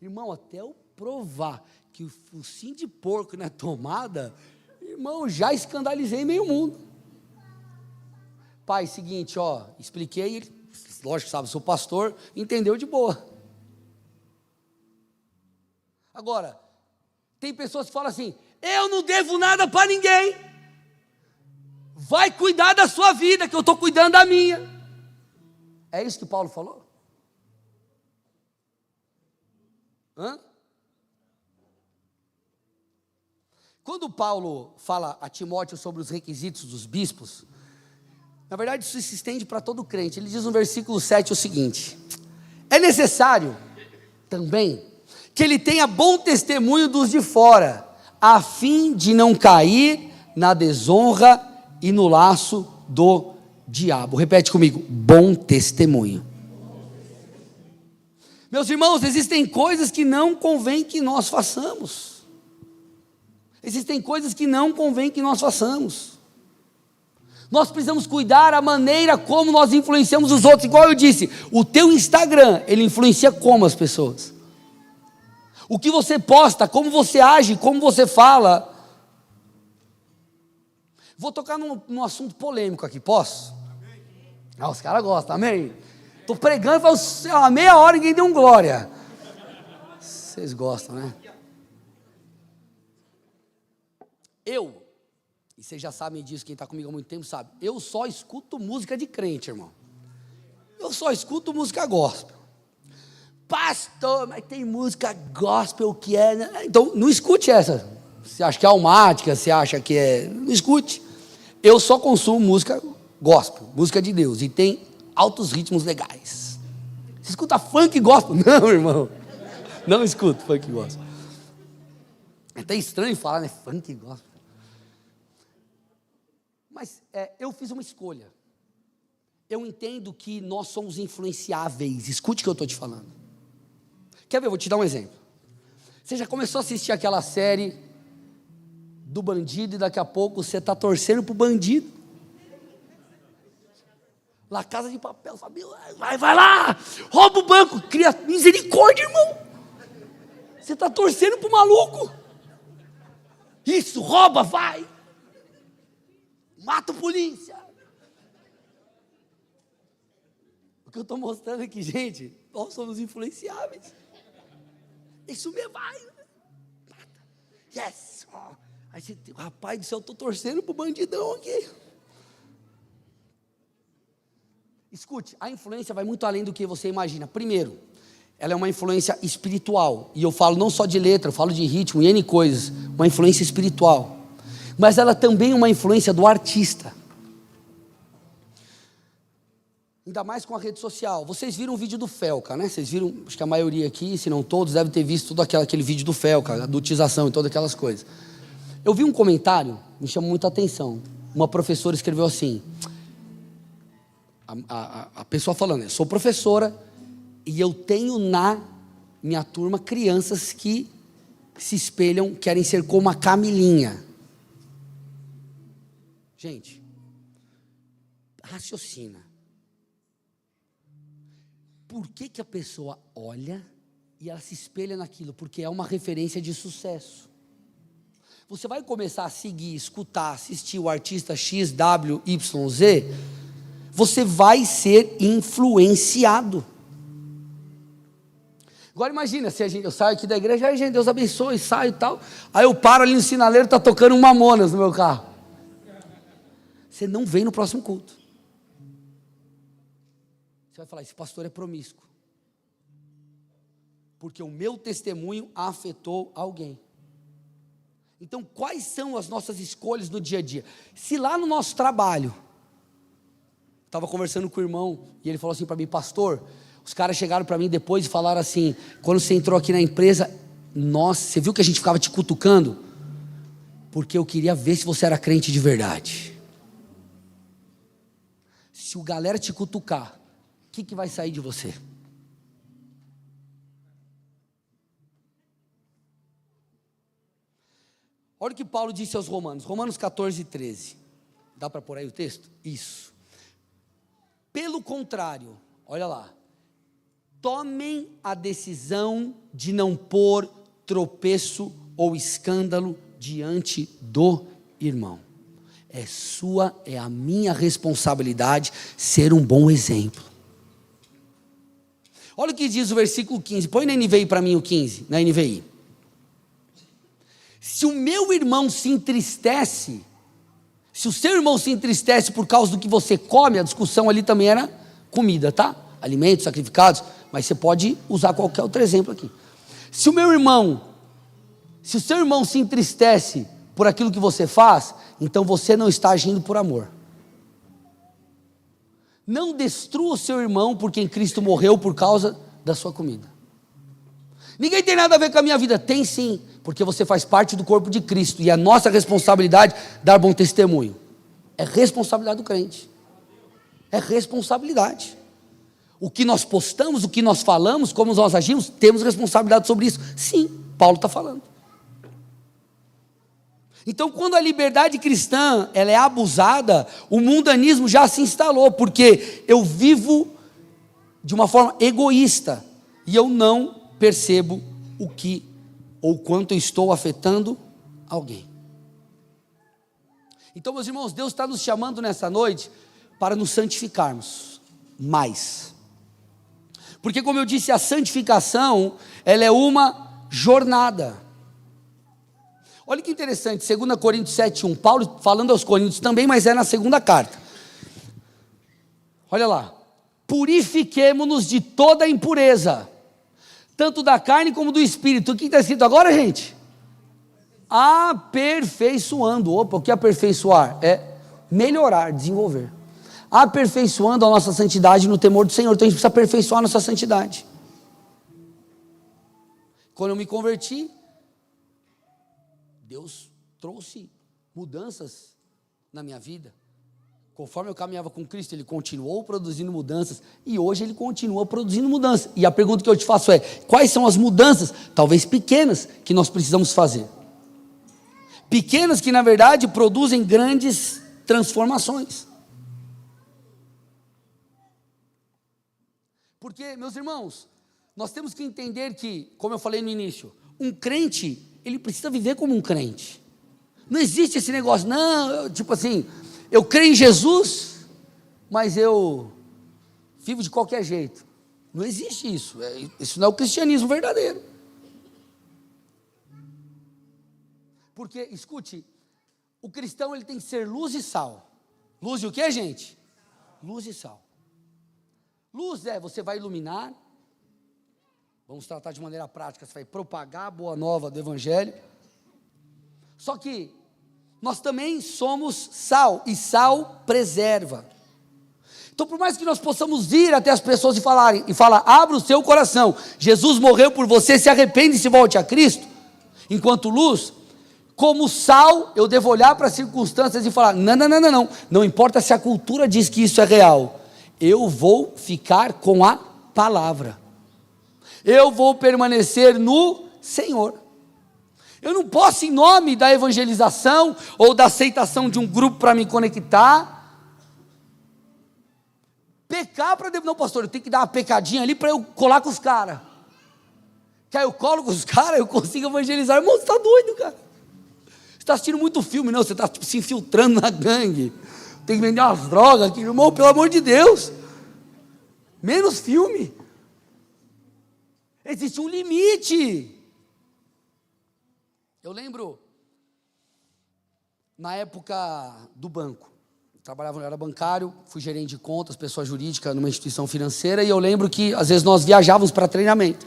Irmão, até eu provar que o focinho de porco na tomada, irmão, já escandalizei meio mundo. Pai, seguinte, expliquei, ele, lógico, sabe, sou pastor, entendeu de boa. Agora, tem pessoas que falam assim, eu não devo nada para ninguém, vai cuidar da sua vida, que eu estou cuidando da minha. É isso que Paulo falou? Quando Paulo fala a Timóteo sobre os requisitos dos bispos, na verdade isso se estende para todo crente. Ele diz no versículo 7 o seguinte: é necessário também que ele tenha bom testemunho dos de fora, a fim de não cair na desonra e no laço do diabo. Repete comigo: bom testemunho. Meus irmãos, existem coisas que não convém que nós façamos. Existem coisas que não convém que nós façamos. Nós precisamos cuidar a maneira como nós influenciamos os outros. Igual eu disse, o teu Instagram, ele influencia como as pessoas. O que você posta, como você age, como você fala. Vou tocar num assunto polêmico aqui, posso? Os caras gostam, amém? Estou pregando e falo, uma meia hora e ninguém deu um glória. Vocês gostam, né? E vocês já sabem disso, quem está comigo há muito tempo sabe, eu só escuto música de crente, irmão. Eu só escuto música gospel. Pastor, mas tem música gospel que é... Né? Então, não escute essa. Você acha que é almática, você acha que é... Não escute. Eu só consumo música gospel, música de Deus, e tem altos ritmos legais. Você escuta funk gospel? Não, irmão. Não escuto funk gospel. É até estranho falar, né? Funk gospel. Mas eu fiz uma escolha. Eu entendo que nós somos influenciáveis. Escute o que eu estou te falando. Quer ver? Eu vou te dar um exemplo. Você já começou a assistir aquela série do bandido e daqui a pouco você está torcendo para o bandido. La Casa de Papel, sabe? Vai lá, rouba o banco, cria misericórdia, irmão. Você está torcendo para o maluco. Isso, rouba, vai. Mata a polícia. O que eu estou mostrando aqui, gente, nós somos influenciáveis. Isso mesmo, vai. Mata. Yes. Aí você, rapaz do céu, eu estou torcendo para o bandidão aqui. Escute, a influência vai muito além do que você imagina. Primeiro, ela é uma influência espiritual. E eu falo não só de letra, eu falo de ritmo e N coisas. Uma influência espiritual. Mas ela também é uma influência do artista. Ainda mais com a rede social. Vocês viram o vídeo do Felca, né? Vocês viram, acho que a maioria aqui, se não todos, devem ter visto todo aquele vídeo do Felca, a adultização e todas aquelas coisas. Eu vi um comentário, me chamou muita atenção. Uma professora escreveu assim... A pessoa falando, eu sou professora e eu tenho na minha turma crianças que se espelham, querem ser como a Camilinha. Gente, raciocina. Por que a pessoa olha e ela se espelha naquilo? Porque é uma referência de sucesso. Você vai começar a seguir, escutar, assistir o artista XYZ, você vai ser influenciado. Agora imagina, se eu saio aqui da igreja, gente, Deus abençoe, saio e tal, aí eu paro ali no sinaleiro, está tocando um Mamonas no meu carro. Você não vem no próximo culto. Você vai falar, esse pastor é promíscuo. Porque o meu testemunho afetou alguém. Então, quais são as nossas escolhas no dia a dia? Se lá no nosso trabalho... Estava conversando com o irmão e ele falou assim para mim, pastor, Os caras chegaram para mim depois e falaram assim, quando você entrou aqui na empresa, nossa, você viu que a gente ficava te cutucando? Porque eu queria ver se você era crente de verdade. Se o galera te cutucar, o que vai sair de você? Olha o que Paulo disse aos Romanos, Romanos 14, 13. Dá para pôr aí o texto? Isso. Pelo contrário, olha lá. Tomem a decisão de não pôr tropeço ou escândalo diante do irmão. É a minha responsabilidade ser um bom exemplo. Olha o que diz o versículo 15. Põe na NVI para mim o 15, na NVI. Se o meu irmão se entristece, se o seu irmão se entristece por causa do que você come, a discussão ali também era comida, tá? Alimentos sacrificados, mas você pode usar qualquer outro exemplo aqui. Se o seu irmão se entristece por aquilo que você faz, então você não está agindo por amor. Não destrua o seu irmão por quem Cristo morreu por causa da sua comida. Ninguém tem nada a ver com a minha vida. Tem sim, porque você faz parte do corpo de Cristo, e é nossa responsabilidade dar bom testemunho. É responsabilidade do crente. É responsabilidade. O que nós postamos, o que nós falamos, como nós agimos, temos responsabilidade sobre isso. Sim, Paulo está falando. Então, quando a liberdade cristã ela é abusada, o mundanismo já se instalou, porque eu vivo de uma forma egoísta, e eu não percebo o que ou quanto eu estou afetando alguém. Então, meus irmãos, Deus está nos chamando nessa noite para nos santificarmos mais. Porque, como eu disse, a santificação, ela é uma jornada. Olha que interessante, 2 Coríntios 7:1, Paulo falando aos Coríntios também, mas é na segunda carta. Olha lá. Purifiquemo-nos de toda impureza, tanto da carne como do espírito. O que está escrito agora, gente? Aperfeiçoando. Opa, o que é aperfeiçoar? É melhorar, desenvolver. Aperfeiçoando a nossa santidade no temor do Senhor. Então a gente precisa aperfeiçoar a nossa santidade. Quando eu me converti, Deus trouxe mudanças na minha vida. Conforme eu caminhava com Cristo, Ele continuou produzindo mudanças, e hoje Ele continua produzindo mudanças. E a pergunta que eu te faço é, quais são as mudanças, talvez pequenas, que nós precisamos fazer? Pequenas que, na verdade, produzem grandes transformações. Porque, meus irmãos, nós temos que entender que, como eu falei no início, um crente, ele precisa viver como um crente. Não existe esse negócio, não, tipo assim, eu creio em Jesus, mas eu vivo de qualquer jeito. Não existe isso, isso não é o cristianismo verdadeiro. Porque, escute, o cristão ele tem que ser luz e sal. Luz e o que, gente? Luz e sal. Luz você vai iluminar, vamos tratar de maneira prática, você vai propagar a boa nova do Evangelho. Só que nós também somos sal, e sal preserva. Então, por mais que nós possamos ir até as pessoas e falar, abra o seu coração, Jesus morreu por você, se arrepende e se volte a Cristo, enquanto luz, como sal, eu devo olhar para as circunstâncias e falar, não importa se a cultura diz que isso é real, eu vou ficar com a palavra, eu vou permanecer no Senhor. Eu não posso, em nome da evangelização ou da aceitação de um grupo para me conectar, pecar para Deus. Não, pastor, eu tenho que dar uma pecadinha ali para eu colar com os caras. Que aí eu colo com os caras, eu consigo evangelizar. Irmão, você está doido, cara? Você está assistindo muito filme, não? Você está se infiltrando na gangue. Tem que vender umas drogas aqui, irmão, pelo amor de Deus. Menos filme. Existe um limite. Eu lembro, na época do banco, eu era bancário, fui gerente de contas, pessoa jurídica numa instituição financeira, e eu lembro que às vezes nós viajávamos para treinamento,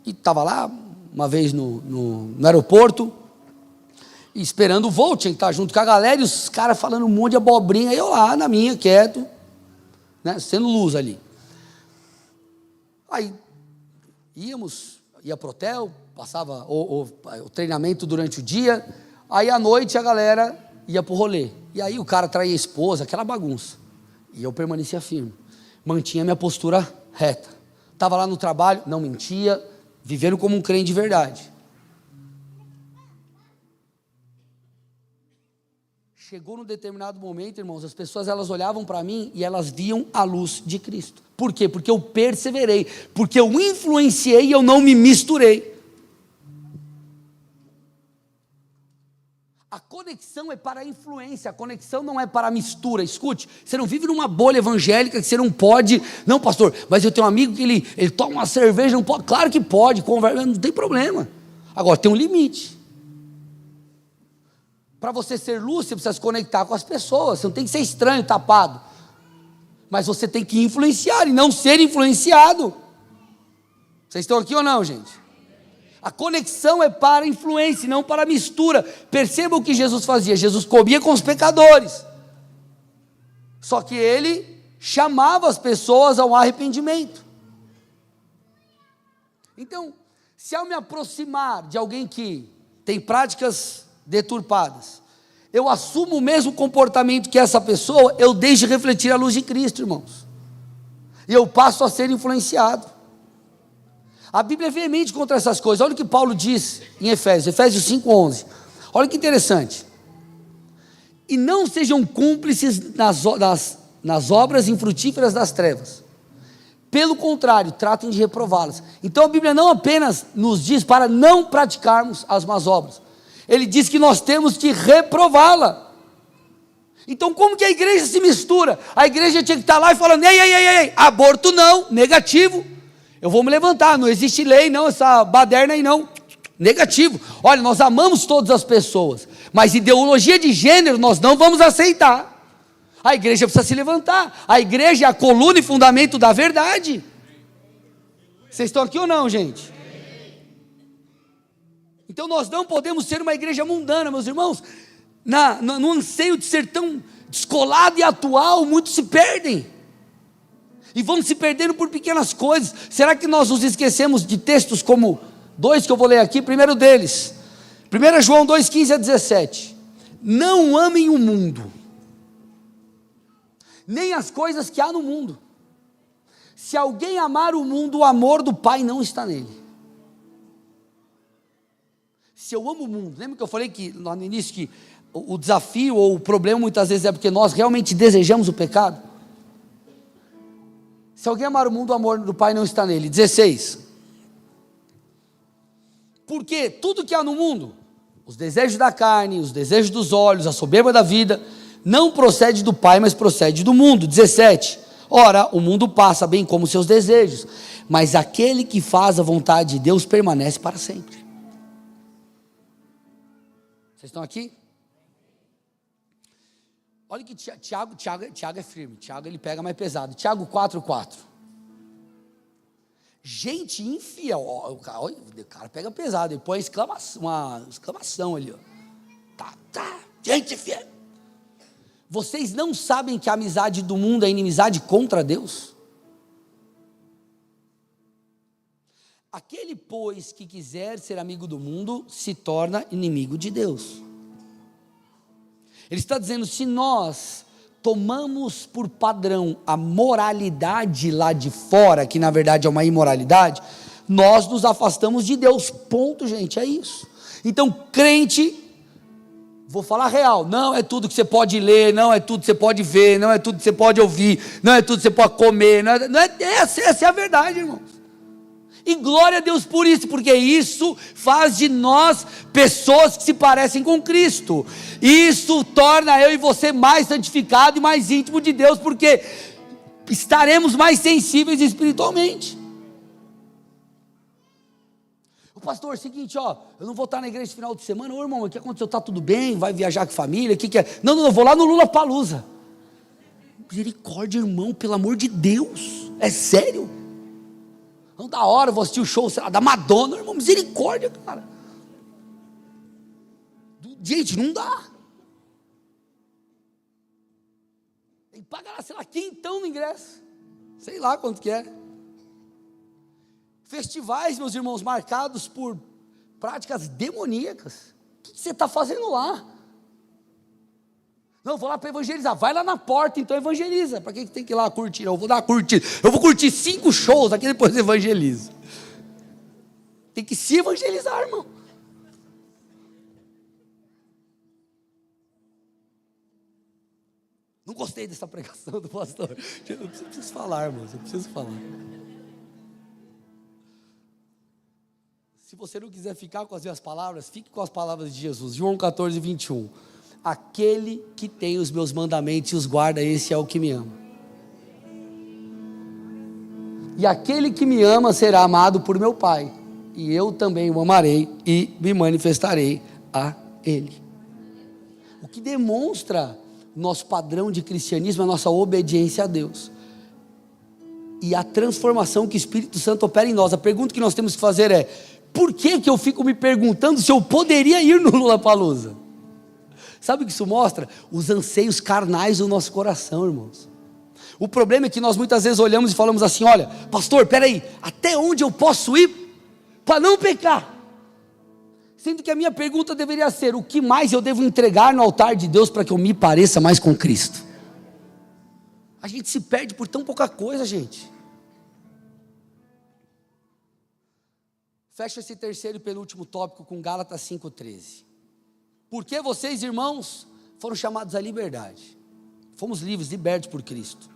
e estava lá, uma vez no aeroporto, e esperando o voo, tinha que estar junto com a galera, e os caras falando um monte de abobrinha, e eu lá na minha, quieto, né, sendo luz ali. Aí ia pro hotel, passava o treinamento durante o dia, aí à noite a galera ia pro rolê. E aí o cara traía a esposa, aquela bagunça. E eu permanecia firme, mantinha minha postura reta. Estava lá no trabalho, não mentia, vivendo como um crente de verdade. Chegou num determinado momento, irmãos, as pessoas elas olhavam para mim e elas viam a luz de Cristo. Por quê? Porque eu perseverei, porque eu influenciei e eu não me misturei. A conexão é para a influência, a conexão não é para a mistura. Escute, você não vive numa bolha evangélica que você não pode. Não, pastor, mas eu tenho um amigo que ele toma uma cerveja, não pode. Claro que pode, conversa, não tem problema. Agora, tem um limite. Para você ser luz, você precisa se conectar com as pessoas. Você não tem que ser estranho, tapado. Mas você tem que influenciar e não ser influenciado. Vocês estão aqui ou não, gente? A conexão é para a influência e não para a mistura. Perceba o que Jesus fazia. Jesus comia com os pecadores. Só que ele chamava as pessoas ao arrependimento. Então, se eu me aproximar de alguém que tem práticas deturpadas, eu assumo o mesmo comportamento que essa pessoa, eu deixo de refletir a luz de Cristo, irmãos. E eu passo a ser influenciado. A Bíblia é veemente contra essas coisas. Olha o que Paulo diz em Efésios 5:11. Olha que interessante. E não sejam cúmplices nas obras infrutíferas das trevas. Pelo contrário, tratem de reprová-las. Então a Bíblia não apenas nos diz para não praticarmos as más obras. Ele diz que nós temos que reprová-la. Então como que a igreja se mistura? A igreja tinha que estar lá e falando, ei, aborto não, negativo. Eu vou me levantar, não existe lei não, essa baderna aí não, negativo. Olha, nós amamos todas as pessoas, mas ideologia de gênero nós não vamos aceitar. A igreja precisa se levantar, a igreja é a coluna e fundamento da verdade. Vocês estão aqui ou não, gente? Então nós não podemos ser uma igreja mundana, meus irmãos. No anseio de ser tão descolado e atual, muitos se perdem. E vão se perdendo por pequenas coisas. Será que nós nos esquecemos de textos como dois que eu vou ler aqui? Primeiro deles, 1 João 2:15-17. Não amem o mundo, nem as coisas que há no mundo. Se alguém amar o mundo, o amor do Pai não está nele. Se eu amo o mundo, lembra que eu falei que lá no início que o desafio ou o problema muitas vezes é porque nós realmente desejamos o pecado? Se alguém amar o mundo, o amor do Pai não está nele. 16. Porque tudo que há no mundo, os desejos da carne, os desejos dos olhos, a soberba da vida, não procede do Pai, mas procede do mundo. 17. Ora, o mundo passa bem como seus desejos, mas aquele que faz a vontade de Deus permanece para sempre. Vocês estão aqui? Olha que Tiago é firme, Tiago ele pega mais pesado. Tiago 4:4. Gente infiel, o cara pega pesado, ele põe uma exclamação ali, ó. Tá, gente infiel. Vocês não sabem que a amizade do mundo é inimizade contra Deus? Aquele, pois, que quiser ser amigo do mundo, se torna inimigo de Deus. Ele está dizendo, se nós tomamos por padrão a moralidade lá de fora, que na verdade é uma imoralidade, nós nos afastamos de Deus, ponto, gente, é isso. Então, crente, vou falar real, não é tudo que você pode ler, não é tudo que você pode ver, não é tudo que você pode ouvir, não é tudo que você pode comer, essa é a verdade, irmãos. E glória a Deus por isso, porque isso faz de nós pessoas que se parecem com Cristo. Isso torna eu e você mais santificado e mais íntimo de Deus, porque estaremos mais sensíveis espiritualmente. O pastor, é o seguinte, ó, eu não vou estar na igreja no final de semana. Ô irmão, o que aconteceu? Está tudo bem? Vai viajar com a família? O que é? Não, eu vou lá no Lollapalooza. Misericórdia, irmão, pelo amor de Deus, é sério? Não, da hora, vou assistir o show, sei lá, da Madonna, irmão, misericórdia, cara. Gente, não dá. Tem que pagar, sei lá, quentão no ingresso. Sei lá quanto que é. Festivais, meus irmãos, marcados por práticas demoníacas. O que você está fazendo lá? Não, eu vou lá para evangelizar. Vai lá na porta, então evangeliza. Para que tem que ir lá curtir? Eu vou dar uma curtida. Eu vou curtir 5 shows, aqui depois evangelizo. Tem que se evangelizar, irmão. Não gostei dessa pregação do pastor. Eu preciso falar, irmãos, eu preciso falar. Se você não quiser ficar com as minhas palavras, fique com as palavras de Jesus. João 14, 21. Aquele que tem os meus mandamentos e os guarda, esse é o que me ama. E aquele que me ama será amado por meu Pai. E eu também o amarei e me manifestarei a Ele. O que demonstra nosso padrão de cristianismo é a nossa obediência a Deus. E a transformação que o Espírito Santo opera em nós. A pergunta que nós temos que fazer é: por que eu fico me perguntando se eu poderia ir no Lollapalooza? Sabe o que isso mostra? Os anseios carnais do nosso coração, irmãos. O problema é que nós muitas vezes olhamos e falamos assim: olha, pastor, peraí, até onde eu posso ir para não pecar? Sendo que a minha pergunta deveria ser: o que mais eu devo entregar no altar de Deus para que eu me pareça mais com Cristo? A gente se perde por tão pouca coisa, gente. Fecha esse terceiro e penúltimo tópico com Gálatas 5,13. Porque vocês, irmãos, foram chamados à liberdade. Fomos livres, libertos por Cristo.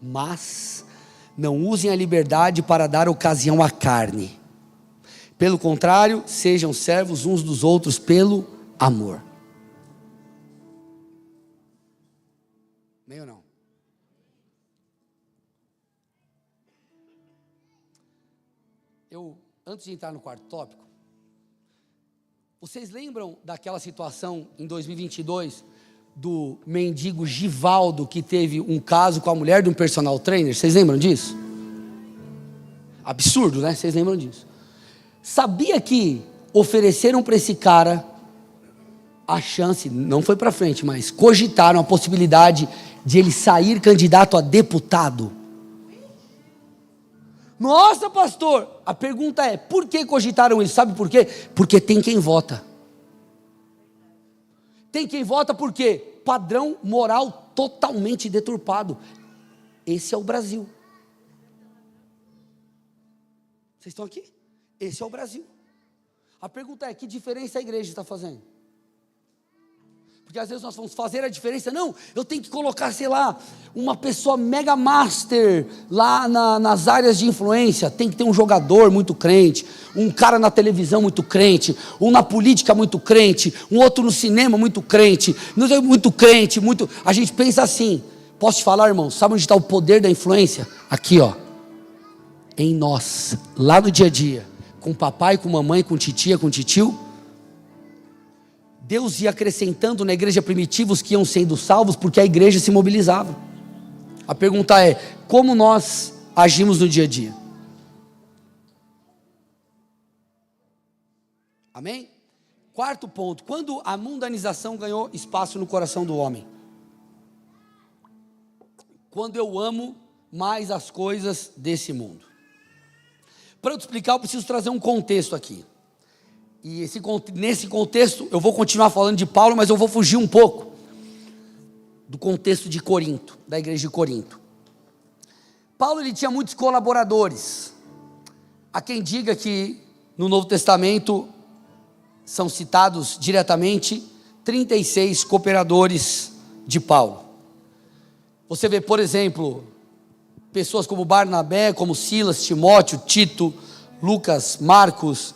Mas não usem a liberdade para dar ocasião à carne. Pelo contrário, sejam servos uns dos outros pelo amor. Nem ou não? Antes de entrar no quarto tópico, vocês lembram daquela situação em 2022 do mendigo Givaldo que teve um caso com a mulher de um personal trainer? Vocês lembram disso? Absurdo, né? Vocês lembram disso? Sabia que ofereceram para esse cara a chance, não foi para frente, mas cogitaram a possibilidade de ele sair candidato a deputado? Nossa, pastor, a pergunta é: por que cogitaram isso? Sabe por quê? Porque tem quem vota. Tem quem vota por quê? Padrão moral totalmente deturpado. Esse é o Brasil. Vocês estão aqui? Esse é o Brasil. A pergunta é: que diferença a igreja está fazendo? Porque às vezes nós vamos fazer a diferença. Não, eu tenho que colocar, sei lá, uma pessoa mega master lá nas áreas de influência. Tem que ter um jogador muito crente, um cara na televisão muito crente, um na política muito crente, um outro no cinema muito crente, muito crente, muito... A gente pensa assim. Posso te falar, irmão, sabe onde está o poder da influência? Aqui, ó, em nós, lá no dia a dia, com papai, com mamãe, com titia, com titio. Deus ia acrescentando na igreja primitiva os que iam sendo salvos, porque a igreja se mobilizava. A pergunta é: como nós agimos no dia a dia? Amém? Quarto ponto: quando a mundanização ganhou espaço no coração do homem? Quando eu amo mais as coisas desse mundo. Para eu te explicar, eu preciso trazer um contexto aqui. E nesse contexto, eu vou continuar falando de Paulo, mas eu vou fugir um pouco do contexto de Corinto, da igreja de Corinto. Paulo, ele tinha muitos colaboradores. Há quem diga que no Novo Testamento são citados diretamente 36 cooperadores de Paulo. Você vê, por exemplo, pessoas como Barnabé, como Silas, Timóteo, Tito, Lucas, Marcos,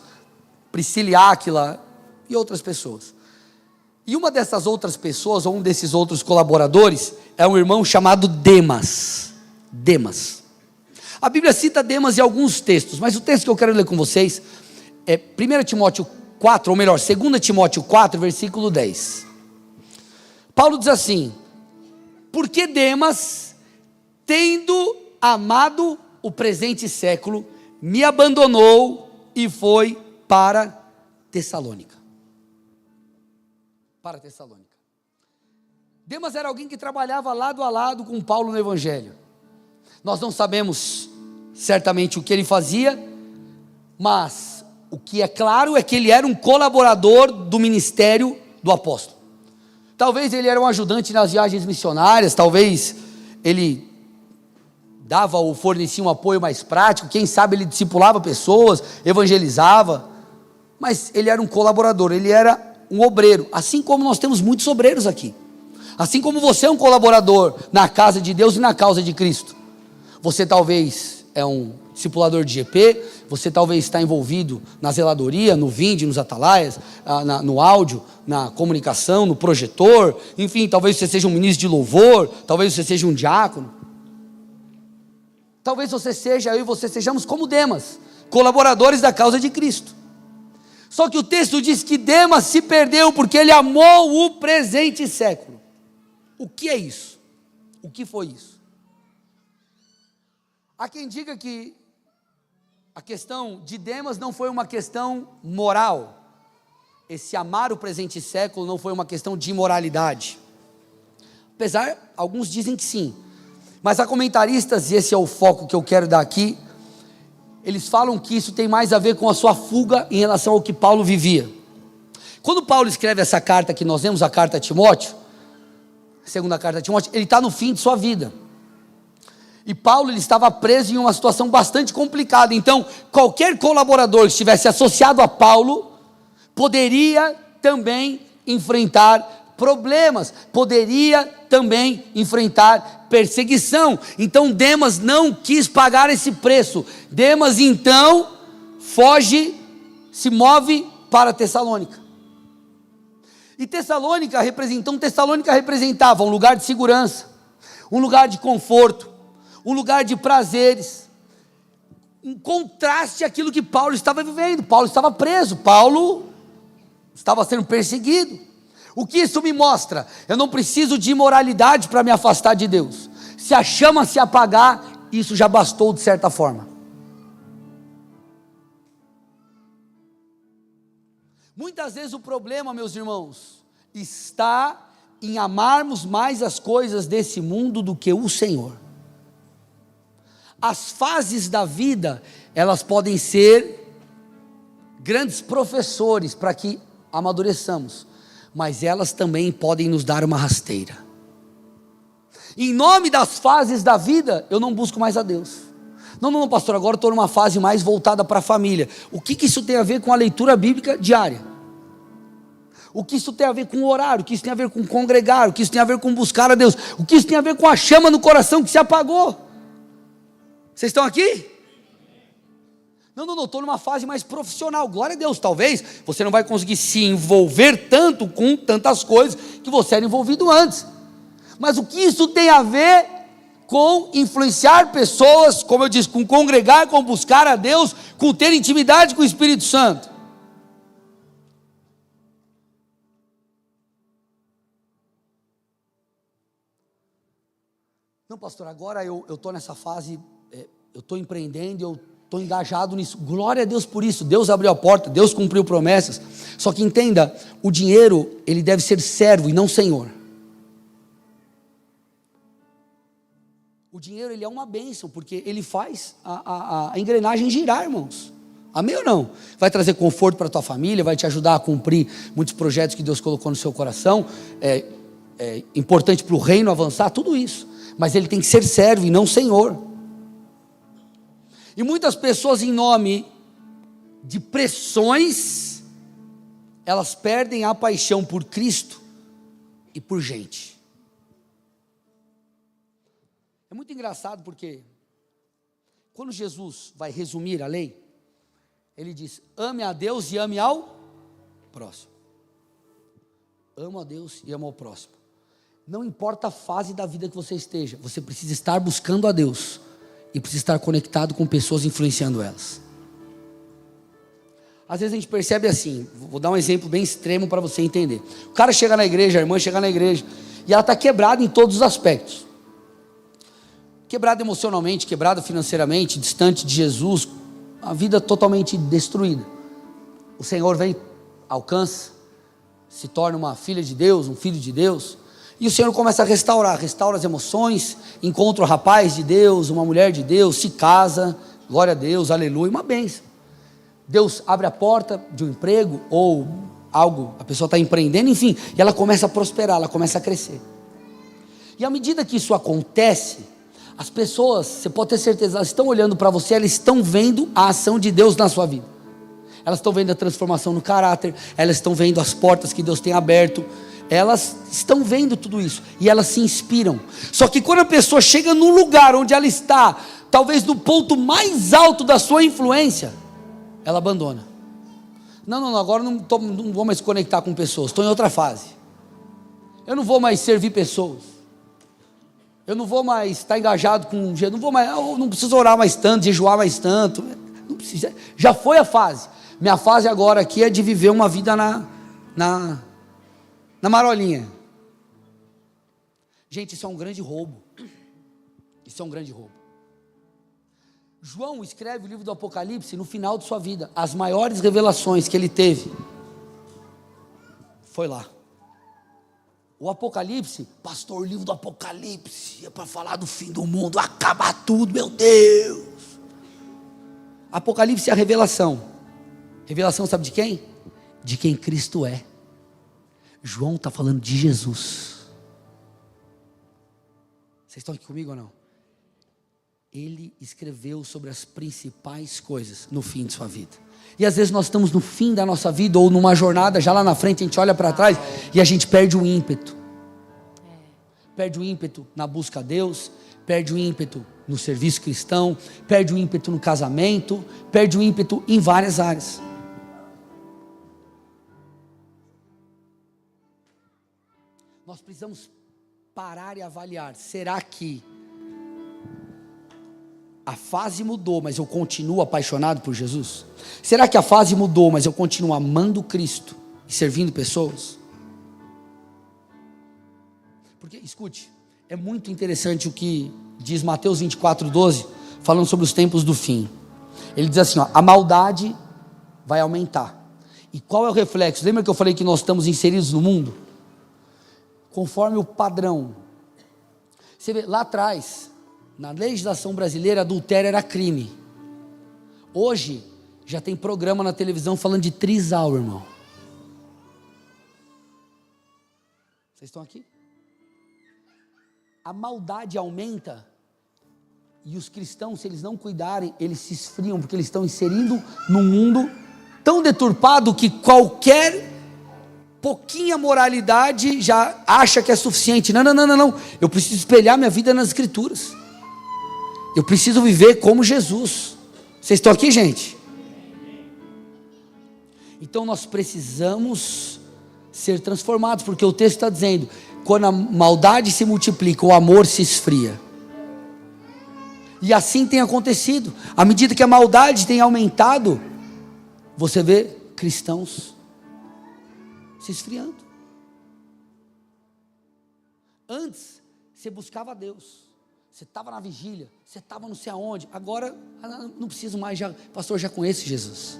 Priscila e Áquila e outras pessoas. E uma dessas outras pessoas, ou um desses outros colaboradores, é um irmão chamado Demas. Demas. A Bíblia cita Demas em alguns textos, mas o texto que eu quero ler com vocês é 1 Timóteo 4, ou melhor, 2 Timóteo 4, versículo 10. Paulo diz assim: porque Demas, tendo amado o presente século, me abandonou e foi para Tessalônica. Para Tessalônica. Demas era alguém que trabalhava lado a lado com Paulo no Evangelho. Nós não sabemos certamente o que ele fazia, Mas o que é claro é que ele era um colaborador do ministério do apóstolo. Talvez ele era um ajudante nas viagens missionárias, talvez ele dava ou fornecia um apoio mais prático, quem sabe ele discipulava pessoas, evangelizava, mas ele era um colaborador, ele era um obreiro, assim como nós temos muitos obreiros aqui, assim como você é um colaborador na casa de Deus e na causa de Cristo. Você talvez é um discipulador de GP, você talvez está envolvido na zeladoria, no vinde, nos atalaias, no áudio, na comunicação, no projetor, enfim, talvez você seja um ministro de louvor, talvez você seja um diácono, talvez você seja, eu e você sejamos como Demas, colaboradores da causa de Cristo. Só que o texto diz que Demas se perdeu porque ele amou o presente século. O que é isso? O que foi isso? Há quem diga que a questão de Demas não foi uma questão moral. Esse amar o presente século não foi uma questão de imoralidade. Apesar, alguns dizem que sim. Mas há comentaristas, e esse é o foco que eu quero dar aqui, eles falam que isso tem mais a ver com a sua fuga em relação ao que Paulo vivia. Quando Paulo escreve essa carta que nós vemos, a carta a Timóteo, a segunda carta a Timóteo, ele está no fim de sua vida. E Paulo ele estava preso em uma situação bastante complicada. Então, qualquer colaborador que estivesse associado a Paulo, poderia também enfrentar problemas, poderia também enfrentar perseguição. Então Demas não quis pagar esse preço. Demas então foge, se move para Tessalônica. E Tessalônica representava um lugar de segurança, um lugar de conforto, um lugar de prazeres, em contraste àquilo que Paulo estava vivendo. Paulo estava preso, Paulo estava sendo perseguido. O que isso me mostra? Eu não preciso de imoralidade para me afastar de Deus. Se a chama se apagar, isso já bastou de certa forma. Muitas vezes o problema, meus irmãos, está em amarmos mais as coisas desse mundo do que o Senhor. As fases da vida, elas podem ser grandes professores para que amadureçamos, mas elas também podem nos dar uma rasteira. Em nome das fases da vida, eu não busco mais a Deus. Não, pastor, agora eu estou numa fase mais voltada para a família. O que isso tem a ver com a leitura bíblica diária? O que isso tem a ver com o horário? O que isso tem a ver com congregar? O que isso tem a ver com buscar a Deus? O que isso tem a ver com a chama no coração que se apagou? Vocês estão aqui? Não, estou numa fase mais profissional, glória a Deus. Talvez você não vai conseguir se envolver tanto com tantas coisas que você era envolvido antes, mas o que isso tem a ver com influenciar pessoas, como eu disse, com congregar, com buscar a Deus, com ter intimidade com o Espírito Santo? Não, pastor, agora eu estou nessa fase, eu estou empreendendo, eu estou engajado nisso, glória a Deus por isso, Deus abriu a porta, Deus cumpriu promessas, só que entenda, o dinheiro, ele deve ser servo e não senhor. O dinheiro, ele é uma bênção, porque ele faz a engrenagem girar, irmãos, amém ou não? Vai trazer conforto para a tua família, vai te ajudar a cumprir muitos projetos que Deus colocou no seu coração, é importante para o reino avançar, tudo isso, mas ele tem que ser servo e não senhor. E muitas pessoas, em nome de pressões, elas perdem a paixão por Cristo e por gente. É muito engraçado porque quando Jesus vai resumir a lei, ele diz: ame a Deus e ame ao próximo. Amo a Deus e amo ao próximo. Não importa a fase da vida que você esteja, você precisa estar buscando a Deus e precisa estar conectado com pessoas influenciando elas. Às vezes a gente percebe assim, vou dar um exemplo bem extremo para você entender. O cara chega na igreja, a irmã chega na igreja, e ela está quebrada em todos os aspectos. Quebrada emocionalmente, quebrada financeiramente, distante de Jesus, a vida totalmente destruída. O Senhor vem, alcança, se torna uma filha de Deus, um filho de Deus, e o Senhor começa a restaura as emoções, encontra um rapaz de Deus, uma mulher de Deus, se casa, glória a Deus, aleluia, uma bênção. Deus abre a porta de um emprego ou algo, a pessoa está empreendendo, enfim, e ela começa a prosperar, ela começa a crescer. E à medida que isso acontece, as pessoas, você pode ter certeza, elas estão olhando para você, elas estão vendo a ação de Deus na sua vida. Elas estão vendo a transformação no caráter, elas estão vendo as portas que Deus tem aberto, elas estão vendo tudo isso, e elas se inspiram. Só que quando a pessoa chega no lugar onde ela está, talvez no ponto mais alto da sua influência, ela abandona. Não, agora não vou mais conectar com pessoas, estou em outra fase. Eu não vou mais servir pessoas. Eu não vou mais estar engajado com, eu não preciso orar mais tanto, jejuar mais tanto. Não precisa, já foi a fase. Minha fase agora aqui é de viver uma vida na marolinha. Gente, isso é um grande roubo. Isso é um grande roubo. João escreve o livro do Apocalipse no final de sua vida. As maiores revelações que ele teve foi lá. O Apocalipse, pastor, o livro do Apocalipse é para falar do fim do mundo, acabar tudo, meu Deus. Apocalipse é a revelação. Revelação sabe de quem? De quem Cristo é. João está falando de Jesus. Vocês estão aqui comigo ou não? Ele escreveu sobre as principais coisas no fim de sua vida. E às vezes nós estamos no fim da nossa vida, ou numa jornada, já lá na frente, a gente olha para trás e a gente perde o ímpeto. Perde o ímpeto na busca a Deus, perde o ímpeto no serviço cristão, perde o ímpeto no casamento, perde o ímpeto em várias áreas. Nós precisamos parar e avaliar, será que a fase mudou, mas eu continuo apaixonado por Jesus? Será que a fase mudou, mas eu continuo amando Cristo e servindo pessoas? Porque, escute, é muito interessante o que diz Mateus 24:12, falando sobre os tempos do fim. Ele diz assim, a maldade vai aumentar. E qual é o reflexo? Lembra que eu falei que nós estamos inseridos no mundo? Conforme o padrão. Você vê, lá atrás, na legislação brasileira, adultério era crime. Hoje, já tem programa na televisão falando de trisal, irmão. Vocês estão aqui? A maldade aumenta, e os cristãos, se eles não cuidarem, eles se esfriam, porque eles estão inserindo num mundo tão deturpado que qualquer pouquinha moralidade já acha que é suficiente. Não, eu preciso espelhar minha vida nas Escrituras. Eu preciso viver como Jesus. Vocês estão aqui, gente? Então nós precisamos ser transformados, porque o texto está dizendo, quando a maldade se multiplica, o amor se esfria. E assim tem acontecido. À medida que a maldade tem aumentado, você vê cristãos se esfriando. Antes, você buscava Deus, você estava na vigília, você estava não sei aonde. Agora, não preciso mais, pastor, já conheço Jesus.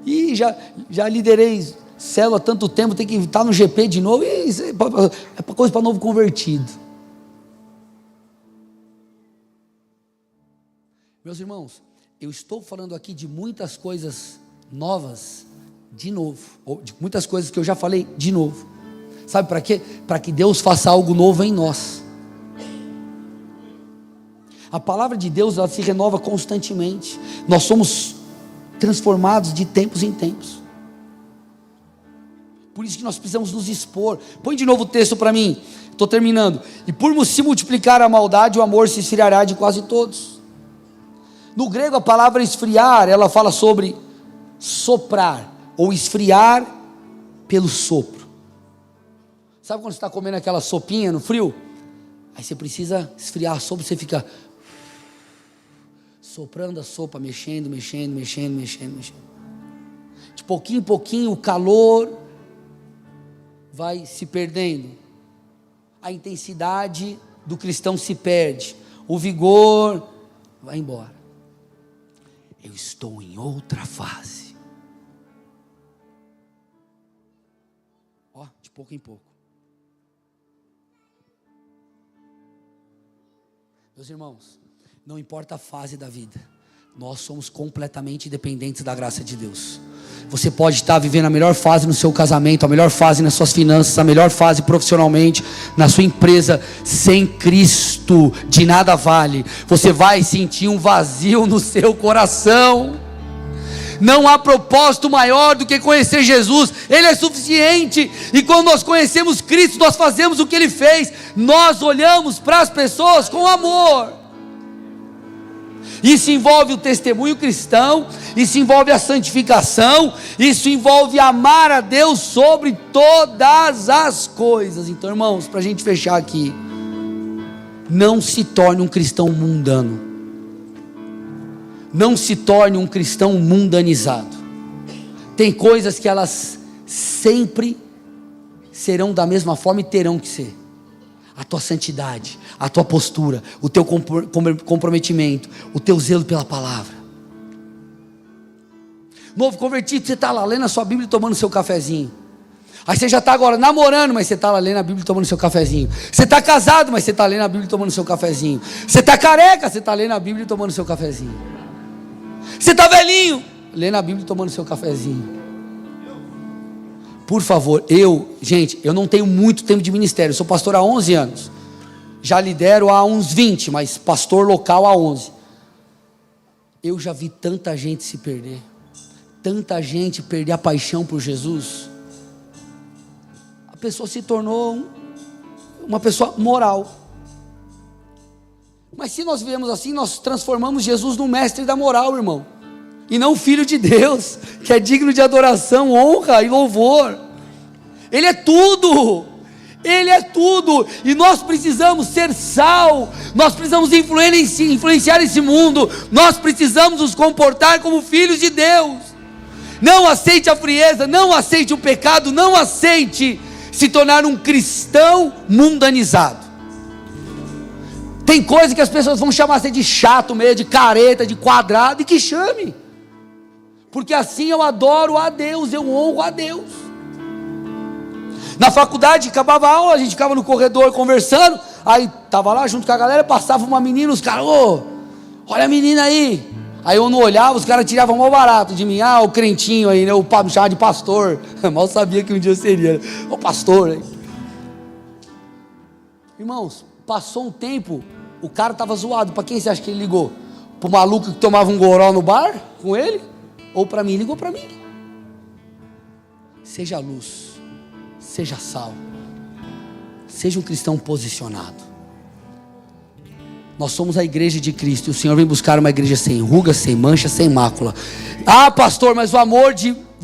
E já liderei célula há tanto tempo, tem que estar no GP de novo. E é coisa para novo convertido. Meus irmãos, eu estou falando aqui de muitas coisas novas, de novo, ou de muitas coisas que eu já falei de novo. Sabe para quê? Para que Deus faça algo novo em nós. A palavra de Deus, ela se renova constantemente. Nós somos transformados de tempos em tempos. Por isso que nós precisamos nos expor. Põe de novo o texto para mim. Estou terminando. E por se multiplicar a maldade, o amor se esfriará de quase todos. No grego, a palavra esfriar, ela fala sobre soprar, ou esfriar pelo sopro. Sabe quando você está comendo aquela sopinha no frio? Aí você precisa esfriar a sopa, você fica soprando a sopa, mexendo. De pouquinho em pouquinho o calor vai se perdendo. A intensidade do cristão se perde. O vigor vai embora. Eu estou em outra fase. Ó, de pouco em pouco. Meus irmãos, não importa a fase da vida, Nós somos completamente dependentes da graça de Deus. Você pode estar vivendo a melhor fase no seu casamento, a melhor fase nas suas finanças, a melhor fase profissionalmente, na sua empresa. Sem Cristo, de nada vale. Você vai sentir um vazio no seu coração. Não há propósito maior do que conhecer Jesus. Ele é suficiente. E quando nós conhecemos Cristo, nós fazemos o que Ele fez. Nós olhamos para as pessoas com amor. Isso envolve o testemunho cristão, isso envolve a santificação, isso envolve amar a Deus sobre todas as coisas. Então, irmãos, para a gente fechar aqui, não se torne um cristão mundano, não se torne um cristão mundanizado. Tem coisas que elas sempre serão da mesma forma e terão que ser. A tua santidade, a tua postura, o teu comprometimento, o teu zelo pela palavra. Novo convertido, você está lá lendo a sua Bíblia e tomando seu cafezinho. Aí você já está agora namorando, mas você está lá lendo a Bíblia e tomando seu cafezinho. Você está casado, mas você está lendo a Bíblia e tomando seu cafezinho. Você está careca, você está lendo a Bíblia e tomando seu cafezinho. Você está velhinho, lendo a Bíblia e tomando seu cafezinho. Por favor, gente, eu não tenho muito tempo de ministério, eu sou pastor há 11 anos, já lidero há uns 20, mas pastor local há 11, eu já vi tanta gente se perder, tanta gente perder a paixão por Jesus, a pessoa se tornou uma pessoa moral, mas se nós vivemos assim, nós transformamos Jesus no mestre da moral, irmão, e não filho de Deus, que é digno de adoração, honra e louvor. Ele é tudo, Ele é tudo, e nós precisamos ser sal, nós precisamos influenciar esse mundo, nós precisamos nos comportar como filhos de Deus. Não aceite a frieza, não aceite o pecado, não aceite se tornar um cristão mundanizado. Tem coisa que as pessoas vão chamar você de chato mesmo, de careta, de quadrado, e que chame, porque assim eu adoro a Deus, eu honro a Deus. Na faculdade, acabava a aula, a gente ficava no corredor conversando, aí estava lá junto com a galera, passava uma menina, os caras, olha a menina aí. Aí eu não olhava, os caras tiravam mal barato de mim, o crentinho aí, né? O me chamava de pastor, mal sabia que um dia eu seria, o pastor aí. Irmãos, passou um tempo, o cara estava zoado. Para quem você acha que ele ligou? Para o maluco que tomava um goró no bar com ele? Ou para mim? Ligou para mim. Seja luz, seja sal, seja um cristão posicionado. Nós somos a igreja de Cristo, e o Senhor vem buscar uma igreja sem ruga, sem mancha, sem mácula. Pastor, mas o amor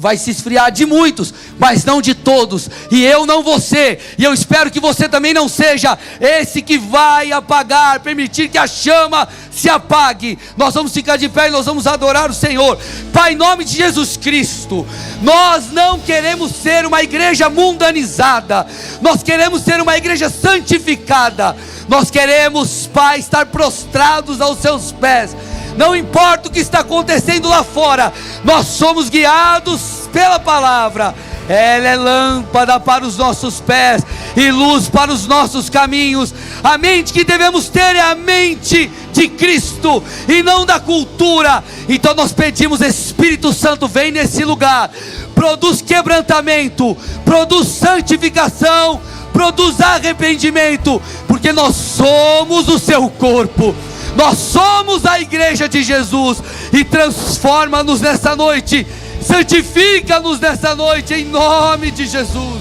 vai se esfriar de muitos, mas não de todos, e eu não vou ser, e eu espero que você também não seja esse que vai apagar, permitir que a chama se apague. Nós vamos ficar de pé e nós vamos adorar o Senhor. Pai, em nome de Jesus Cristo, nós não queremos ser uma igreja mundanizada, nós queremos ser uma igreja santificada, nós queremos, Pai, estar prostrados aos seus pés. Não importa o que está acontecendo lá fora, nós somos guiados pela palavra. Ela é lâmpada para os nossos pés e luz para os nossos caminhos. A mente que devemos ter é a mente de Cristo e não da cultura. Então nós pedimos, Espírito Santo, vem nesse lugar, produz quebrantamento, produz santificação, produz arrependimento, porque nós somos o seu corpo. Nós somos a igreja de Jesus, e transforma-nos nessa noite, santifica-nos nessa noite, em nome de Jesus.